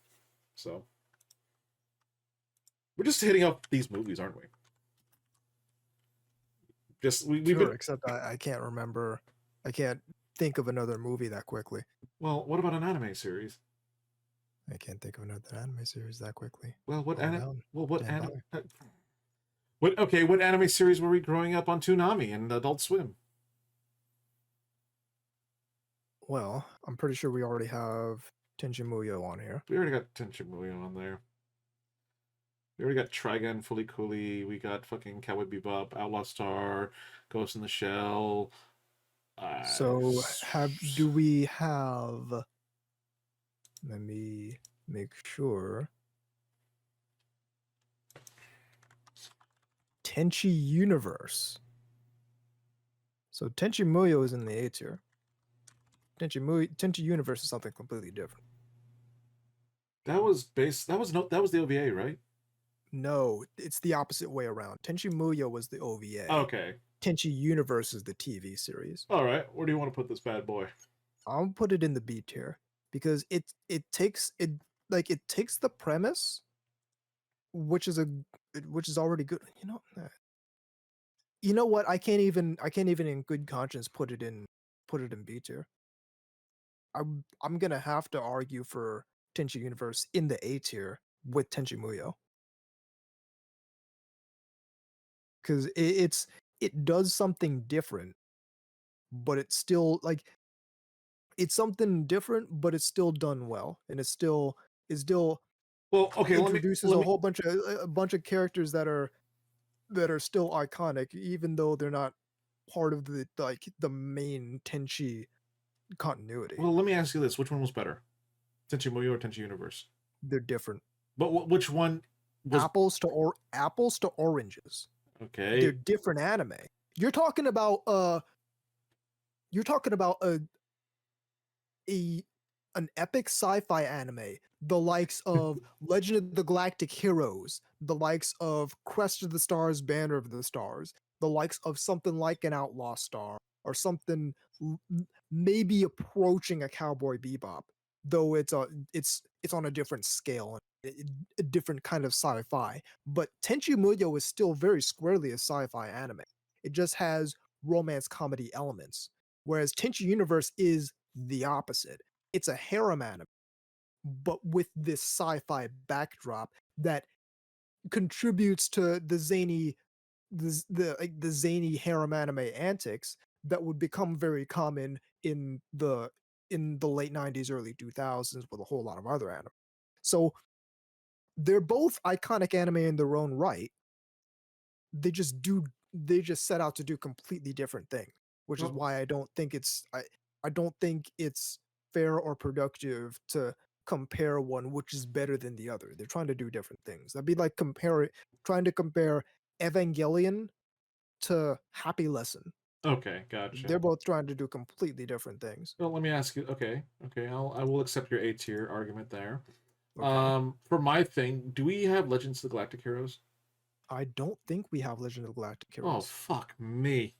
Speaker 1: So we're just hitting up these movies, aren't we? Just we've been...
Speaker 2: except I can't remember. I can't think of another movie that quickly.
Speaker 1: Well, what about an anime series?
Speaker 2: I can't think of another anime series that quickly.
Speaker 1: Well, what anime series were we growing up on Toonami and Adult Swim?
Speaker 2: Well, I'm pretty sure we already have Tenchi Muyo on here.
Speaker 1: We already got Tenchi Muyo on there. We already got Trigun, Fully Cooley. We got fucking Cowboy Bebop, Outlaw Star, Ghost in the Shell.
Speaker 2: So do we have? Let me make sure. Tenchi Universe. So Tenchi Muyo is in the A tier. Tenchi Universe is something completely different.
Speaker 1: That was the OVA, right?
Speaker 2: No, it's the opposite way around. Tenchi Muyo was the OVA.
Speaker 1: Okay.
Speaker 2: Tenchi Universe is the TV series.
Speaker 1: All right. Where do you want to put this bad boy?
Speaker 2: I'll put it in the B tier because it takes the premise, which is already good. You know what? I can't even in good conscience put it in B tier. I'm gonna have to argue for Tenchi Universe in the A tier with Tenchi Muyo because it does something different, but it's still it's something different, but it's still done well, and it still
Speaker 1: Well, okay.
Speaker 2: introduces a whole bunch of characters that are still iconic, even though they're not part of the main Tenchi continuity.
Speaker 1: Well, let me ask you this: which one was better, Tenchi Muyo or Tenchi Universe?
Speaker 2: They're different.
Speaker 1: But which one was
Speaker 2: apples to oranges?
Speaker 1: Okay.
Speaker 2: They're different anime. You're talking about an epic sci-fi anime, the likes of Legend of the Galactic Heroes, the likes of Crest of the Stars, Banner of the Stars, the likes of something like an Outlaw Star, or something maybe approaching a Cowboy Bebop, though it's on a different scale and a different kind of sci-fi. But Tenchi Muyo is still very squarely a sci-fi anime. It just has romance comedy elements, whereas Tenchi Universe is the opposite. It's a harem anime, but with this sci-fi backdrop that contributes to the zany harem anime antics that would become very common in the late 90s, early 2000s with a whole lot of other anime. So they're both iconic anime in their own right. They just set out to do completely different things, which is why I don't think it's fair or productive to compare one which is better than the other. They're trying to do different things. That'd be like trying to compare Evangelion to Happy Lesson.
Speaker 1: Okay, gotcha.
Speaker 2: They're both trying to do completely different things.
Speaker 1: Well, let me ask you. Okay, I will accept your A tier argument there. Okay. For my thing, do we have Legends of the Galactic Heroes?
Speaker 2: I don't think we have Legend of the Galactic Heroes.
Speaker 1: Oh, fuck me.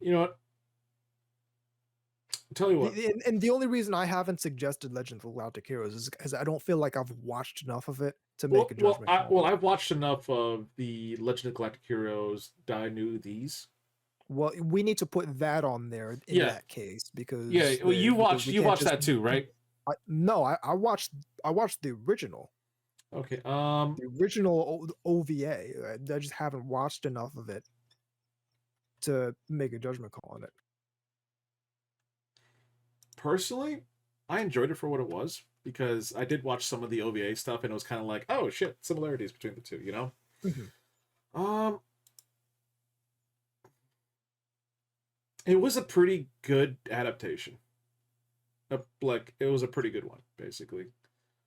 Speaker 1: You know what? Tell you what.
Speaker 2: And the only reason I haven't suggested Legend of the Galactic Heroes is because I don't feel like I've watched enough of it to make a judgment.
Speaker 1: I've watched enough of the Legend of Galactic Heroes that I knew these.
Speaker 2: Well, we need to put that on there in that case because
Speaker 1: well, you watched that too, right?
Speaker 2: No, I watched the original.
Speaker 1: Okay.
Speaker 2: The original OVA. I just haven't watched enough of it to make a judgment call on it.
Speaker 1: Personally, I enjoyed it for what it was because I did watch some of the OVA stuff and it was kind of like, oh shit, similarities between the two, you know? Mm-hmm. It was a pretty good adaptation. It was a pretty good one, basically.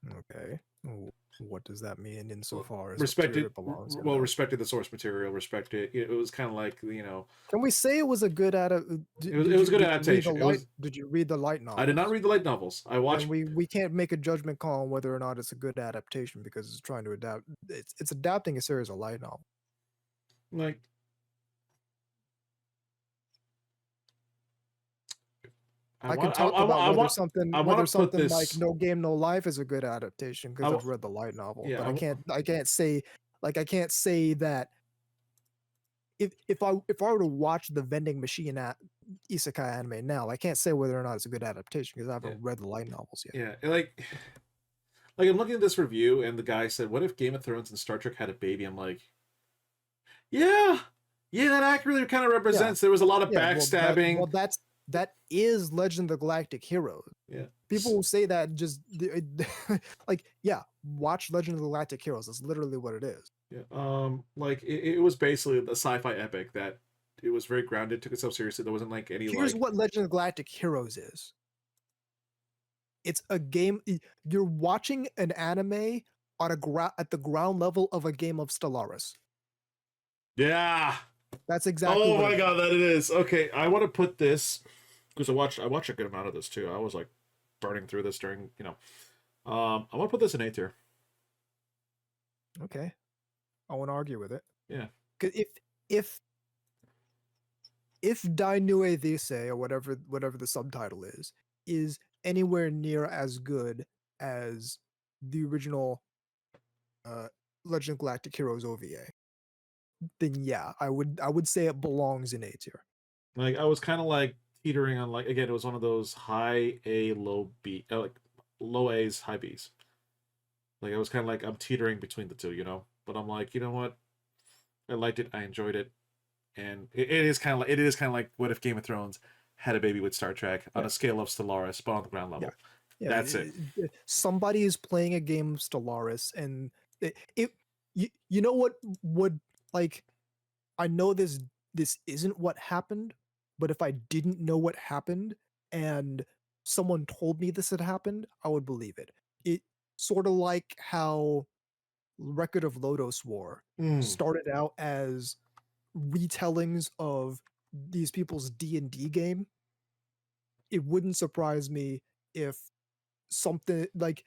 Speaker 2: Okay. What does that mean insofar as
Speaker 1: respected the source material, it was kind of like,
Speaker 2: can we say it was a good adaptation?
Speaker 1: It was a good adaptation.
Speaker 2: Did you read the light novels?
Speaker 1: I did not read the light novels. I watched.
Speaker 2: And we can't make a judgment call on whether or not it's a good adaptation because it's trying to adapt. It's adapting a series of light novels.
Speaker 1: Like,
Speaker 2: I can talk about whether something like No Game No Life is a good adaptation because I've read the light novel. Yeah, but I can't say that if I were to watch the vending machine at isekai anime now, I can't say whether or not it's a good adaptation because I haven't read the light novels yet.
Speaker 1: Yeah, like I'm looking at this review and the guy said, "What if Game of Thrones and Star Trek had a baby?" I'm like, yeah, Yeah, that accurately kind of
Speaker 2: Yeah.
Speaker 1: represents there was a lot of
Speaker 2: Yeah,
Speaker 1: backstabbing.
Speaker 2: that is Legend of the Galactic Heroes.
Speaker 1: Yeah.
Speaker 2: People will say that just like, yeah, watch Legend of the Galactic Heroes. That's literally what it is.
Speaker 1: Yeah. Like it was basically the sci-fi epic that it was very grounded, took itself seriously. There wasn't like any
Speaker 2: Here's
Speaker 1: like
Speaker 2: what Legend of the Galactic Heroes is. It's a game. You're watching an anime on at the ground level of a game of Stellaris.
Speaker 1: Yeah.
Speaker 2: That's exactly
Speaker 1: Oh
Speaker 2: what
Speaker 1: my
Speaker 2: it
Speaker 1: god,
Speaker 2: is.
Speaker 1: that it is. Okay, I want to put this because I watched a good amount of this too. I was like burning through this during, I want to put this in A tier.
Speaker 2: Okay, I won't argue with it.
Speaker 1: Yeah.
Speaker 2: 'Cause if Dainue These, or whatever the subtitle is anywhere near as good as the original Legend of Galactic Heroes OVA, then yeah, I would say it belongs in A tier.
Speaker 1: Like I was kind of like teetering on, like, again, it was one of those high A low B, like low A's high B's. Like I was kind of like I'm teetering between the two. But I'm like, you know what? I liked it. I enjoyed it, and it is kind of like what if Game of Thrones had a baby with Star Trek on
Speaker 2: Yeah.
Speaker 1: a scale of Stellaris, but on the ground level.
Speaker 2: Yeah,
Speaker 1: That's it.
Speaker 2: somebody is playing a game of Stellaris, and you know what would, like, I know this isn't what happened, but if I didn't know what happened and someone told me this had happened, I would believe it. It sort of like how Record of Lodoss War
Speaker 1: Mm.
Speaker 2: started out as retellings of these people's D&D game. It wouldn't surprise me if something like,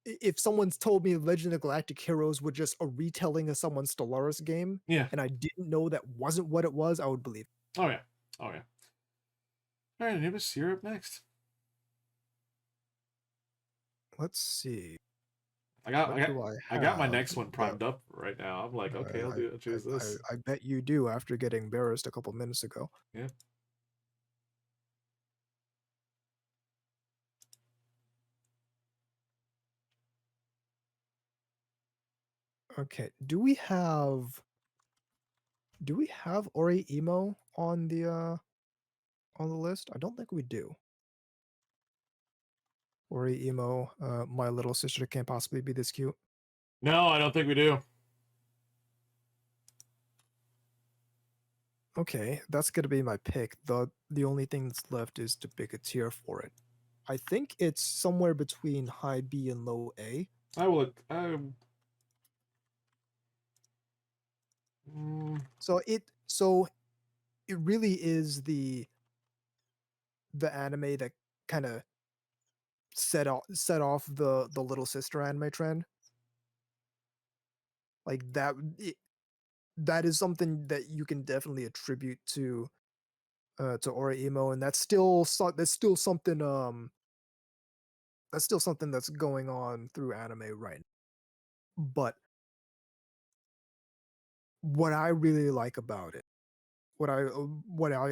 Speaker 2: if someone's told me Legend of Galactic Heroes were just a retelling of someone's Stellaris game,
Speaker 1: Yeah.
Speaker 2: and I didn't know that wasn't what it was, I would believe.
Speaker 1: Oh yeah. Oh yeah. All right, Anubis, you're up next.
Speaker 2: Let's see.
Speaker 1: I got
Speaker 2: What
Speaker 1: I got
Speaker 2: do I
Speaker 1: I got my
Speaker 2: have?
Speaker 1: next one primed up right now. I'm like, okay, I'll choose this.
Speaker 2: I bet you do after getting embarrassed a couple minutes ago.
Speaker 1: Yeah.
Speaker 2: Okay, do we have Ori Emo on the list? I don't think we do. Ori Emo, my little sister can't possibly be this cute.
Speaker 1: No, I don't think we do.
Speaker 2: Okay, that's gonna be my pick. The only thing that's left is to pick a tier for it. I think it's somewhere between high B and low A.
Speaker 1: I will. Mm,
Speaker 2: So it really is the anime that kind of set off the little sister anime trend. Like that is something that you can definitely attribute to Ori Emo, and that's still something that's going on through anime right now. But what I really like about it, what I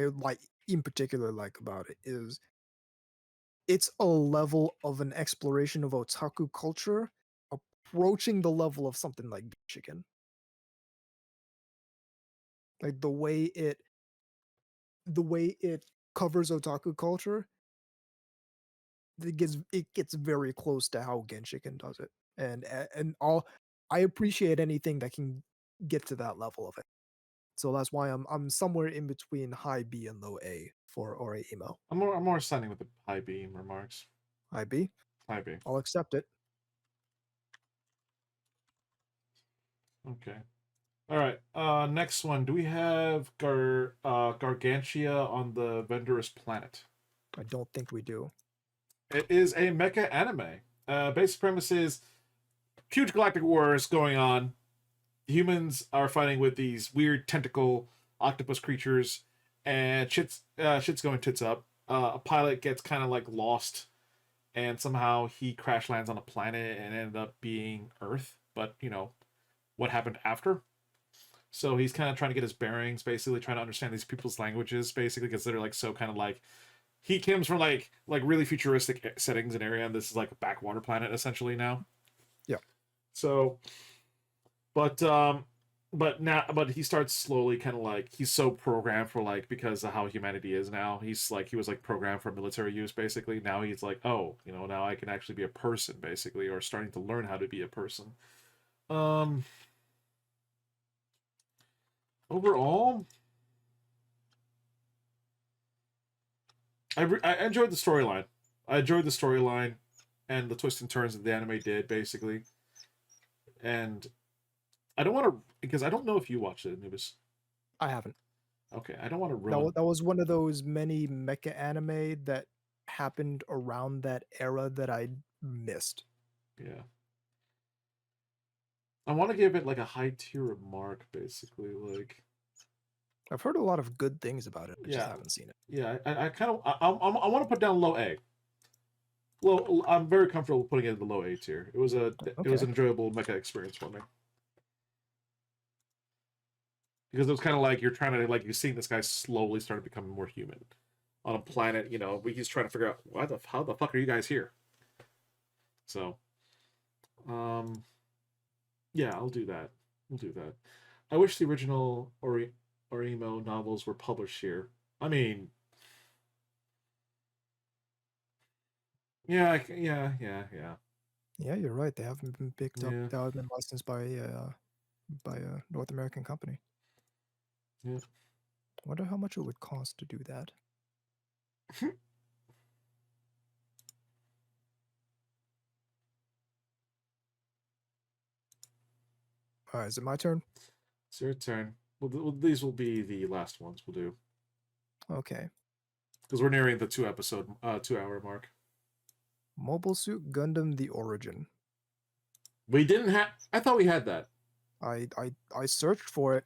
Speaker 2: like in particular like about it is it's a level of an exploration of otaku culture approaching the level of something like Chicken. Like the way it covers otaku culture, it gets very close to how Genshiken does it, and all. I appreciate anything that can get to that level of it. So that's why I'm somewhere in between high B and low A for Ori Emo.
Speaker 1: I'm more standing with the high beam remarks.
Speaker 2: High B,
Speaker 1: High B.
Speaker 2: I'll accept it.
Speaker 1: Okay. All right. Next one. Do we have Gargantia on the Vendorous planet?
Speaker 2: I don't think we do.
Speaker 1: It is a mecha anime. Basic premise is huge galactic wars going on. Humans are fighting with these weird tentacle octopus creatures, and shit's going tits up. A pilot gets kind of like lost, and somehow he crash lands on a planet and ended up being Earth. But what happened after? So he's kind of trying to get his bearings, basically trying to understand these people's languages, basically because they're like so kind of like he comes from like really futuristic settings and area, and this is like a backwater planet essentially now.
Speaker 2: Yeah.
Speaker 1: So, but but he starts slowly kind of like he's so programmed for like because of how humanity is now. He's like he was like programmed for military use basically. Now he's like, oh, now I can actually be a person basically, or starting to learn how to be a person. Um, Overall, I enjoyed the storyline. I enjoyed the storyline and the twists and turns that the anime did basically. And I don't want to because I don't know if you watched it, Anubis.
Speaker 2: I haven't.
Speaker 1: Okay, I don't want to
Speaker 2: That
Speaker 1: ruin.
Speaker 2: that was one of those many mecha anime that happened around that era that I missed.
Speaker 1: Yeah, I want to give it like a high tier mark, basically. Like,
Speaker 2: I've heard a lot of good things about it. I just
Speaker 1: yeah,
Speaker 2: haven't seen it.
Speaker 1: yeah. I kind of I want to put down low A. Low. I'm very comfortable putting it in the low A tier. It was
Speaker 2: Okay.
Speaker 1: an enjoyable mecha experience for me because it was kind of like you're trying to like you're seeing this guy slowly start to become more human on a planet. He's trying to figure out how the fuck are you guys here? So, um, yeah, I'll do that. We'll do that. I wish the original Orimo novels were published here. I mean, yeah.
Speaker 2: Yeah, you're right. They haven't been picked up.
Speaker 1: Yeah,
Speaker 2: They haven't been licensed by a North American company.
Speaker 1: yeah.
Speaker 2: I wonder how much it would cost to do that. All right, is it my turn?
Speaker 1: It's your turn. Well, these will be the last ones we'll do
Speaker 2: Okay.
Speaker 1: because we're nearing the 2-hour mark.
Speaker 2: Mobile Suit Gundam: The Origin.
Speaker 1: We didn't have. I thought we had that.
Speaker 2: I searched for it.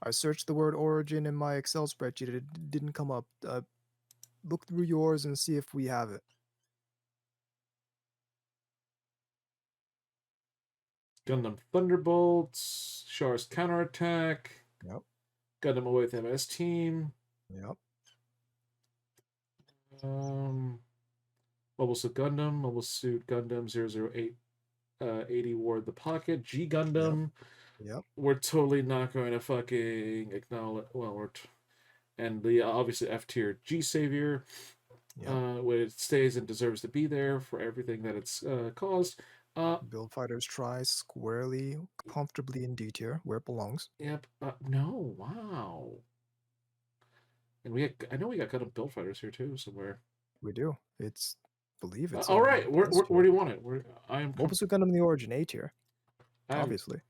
Speaker 2: I searched the word origin in my Excel spreadsheet. It didn't come up. Look through yours and see if we have it.
Speaker 1: Gundam Thunderbolts, Char's Counterattack,
Speaker 2: Yep.
Speaker 1: Gundam Away with MS Team,
Speaker 2: Yep.
Speaker 1: Mobile Suit Gundam 008 80 Ward the Pocket, G Gundam.
Speaker 2: Yep.
Speaker 1: We're totally not going to fucking acknowledge. Well, and the obviously F tier G Savior,
Speaker 2: Yep.
Speaker 1: when it stays and deserves to be there for everything that it's caused.
Speaker 2: Build Fighters try squarely, comfortably in D tier, where it belongs.
Speaker 1: Yep. No. Wow. And I know we got Gundam Build Fighters here too somewhere.
Speaker 2: We do. Believe it's
Speaker 1: All
Speaker 2: in
Speaker 1: right. Where do you want it? I am.
Speaker 2: Mobile Suit Gundam: The Origin, A tier. Obviously.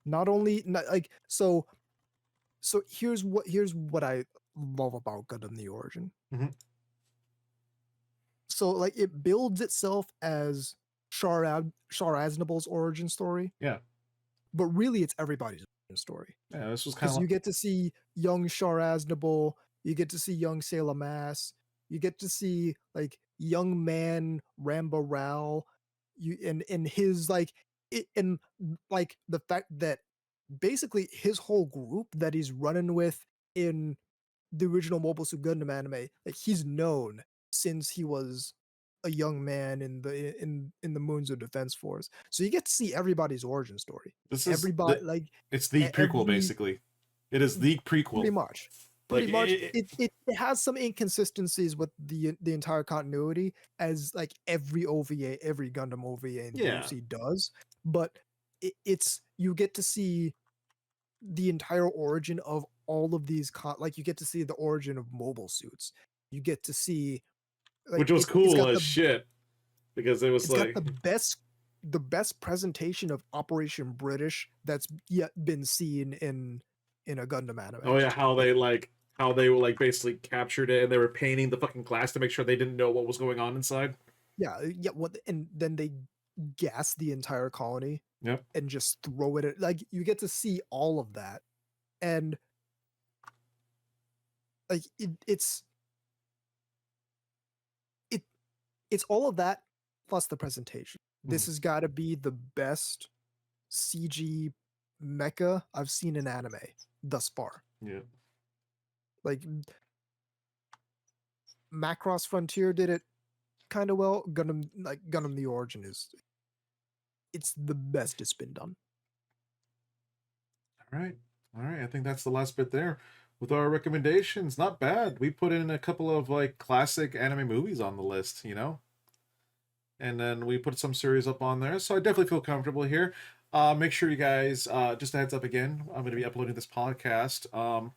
Speaker 2: Not only like so. So here's what I love about Gundam: The Origin.
Speaker 1: Mm-hmm.
Speaker 2: So like it builds itself as Char Aznable's origin story.
Speaker 1: Yeah.
Speaker 2: But really it's everybody's origin story.
Speaker 1: Yeah, this was kind
Speaker 2: Because
Speaker 1: of
Speaker 2: you get to see young Char Aznable, you get to see young Sailor Mass, you get to see like young man Ramba Rao, and his like and like the fact that basically his whole group that he's running with in the original Mobile Suit Gundam anime, like he's known since he was a young man in the Moons of Defense Force. So you get to see everybody's origin story.
Speaker 1: It's the prequel basically. It is the prequel.
Speaker 2: Pretty much. It has some inconsistencies with the entire continuity, as like every OVA, every Gundam OVA in DMC does, but it's you get to see the entire origin of all of these like you get to see the origin of mobile suits. You get to see like,
Speaker 1: which was cool as shit because it was like
Speaker 2: got the best presentation of Operation British that's yet been seen in a Gundam anime.
Speaker 1: Oh yeah, how they were basically captured it and they were painting the fucking glass to make sure they didn't know what was going on inside.
Speaker 2: Yeah. What and then they gas the entire colony.
Speaker 1: Yep.
Speaker 2: And just throw it at, like you get to see all of that, and like it's all of that plus the presentation. This has got to be the best CG mecha I've seen in anime thus far.
Speaker 1: Yeah.
Speaker 2: Like Macross Frontier did it kind of well. Gundam the Origin it's the best it's been done.
Speaker 1: All right. All right. I think that's the last bit there. With our recommendations, not bad. We put in a couple of like classic anime movies on the list, you know? And then we put some series up on there. So I definitely feel comfortable here. Make sure you guys, just a heads up again, I'm going to be uploading this podcast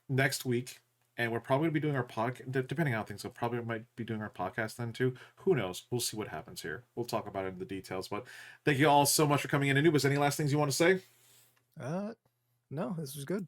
Speaker 1: next week. And we're probably going to be doing our podcast, depending on how things go, probably might be doing our podcast then too. Who knows? We'll see what happens here. We'll talk about it in the details. But thank you all so much for coming in. Anubis, any last things you want to say?
Speaker 2: No, this was good.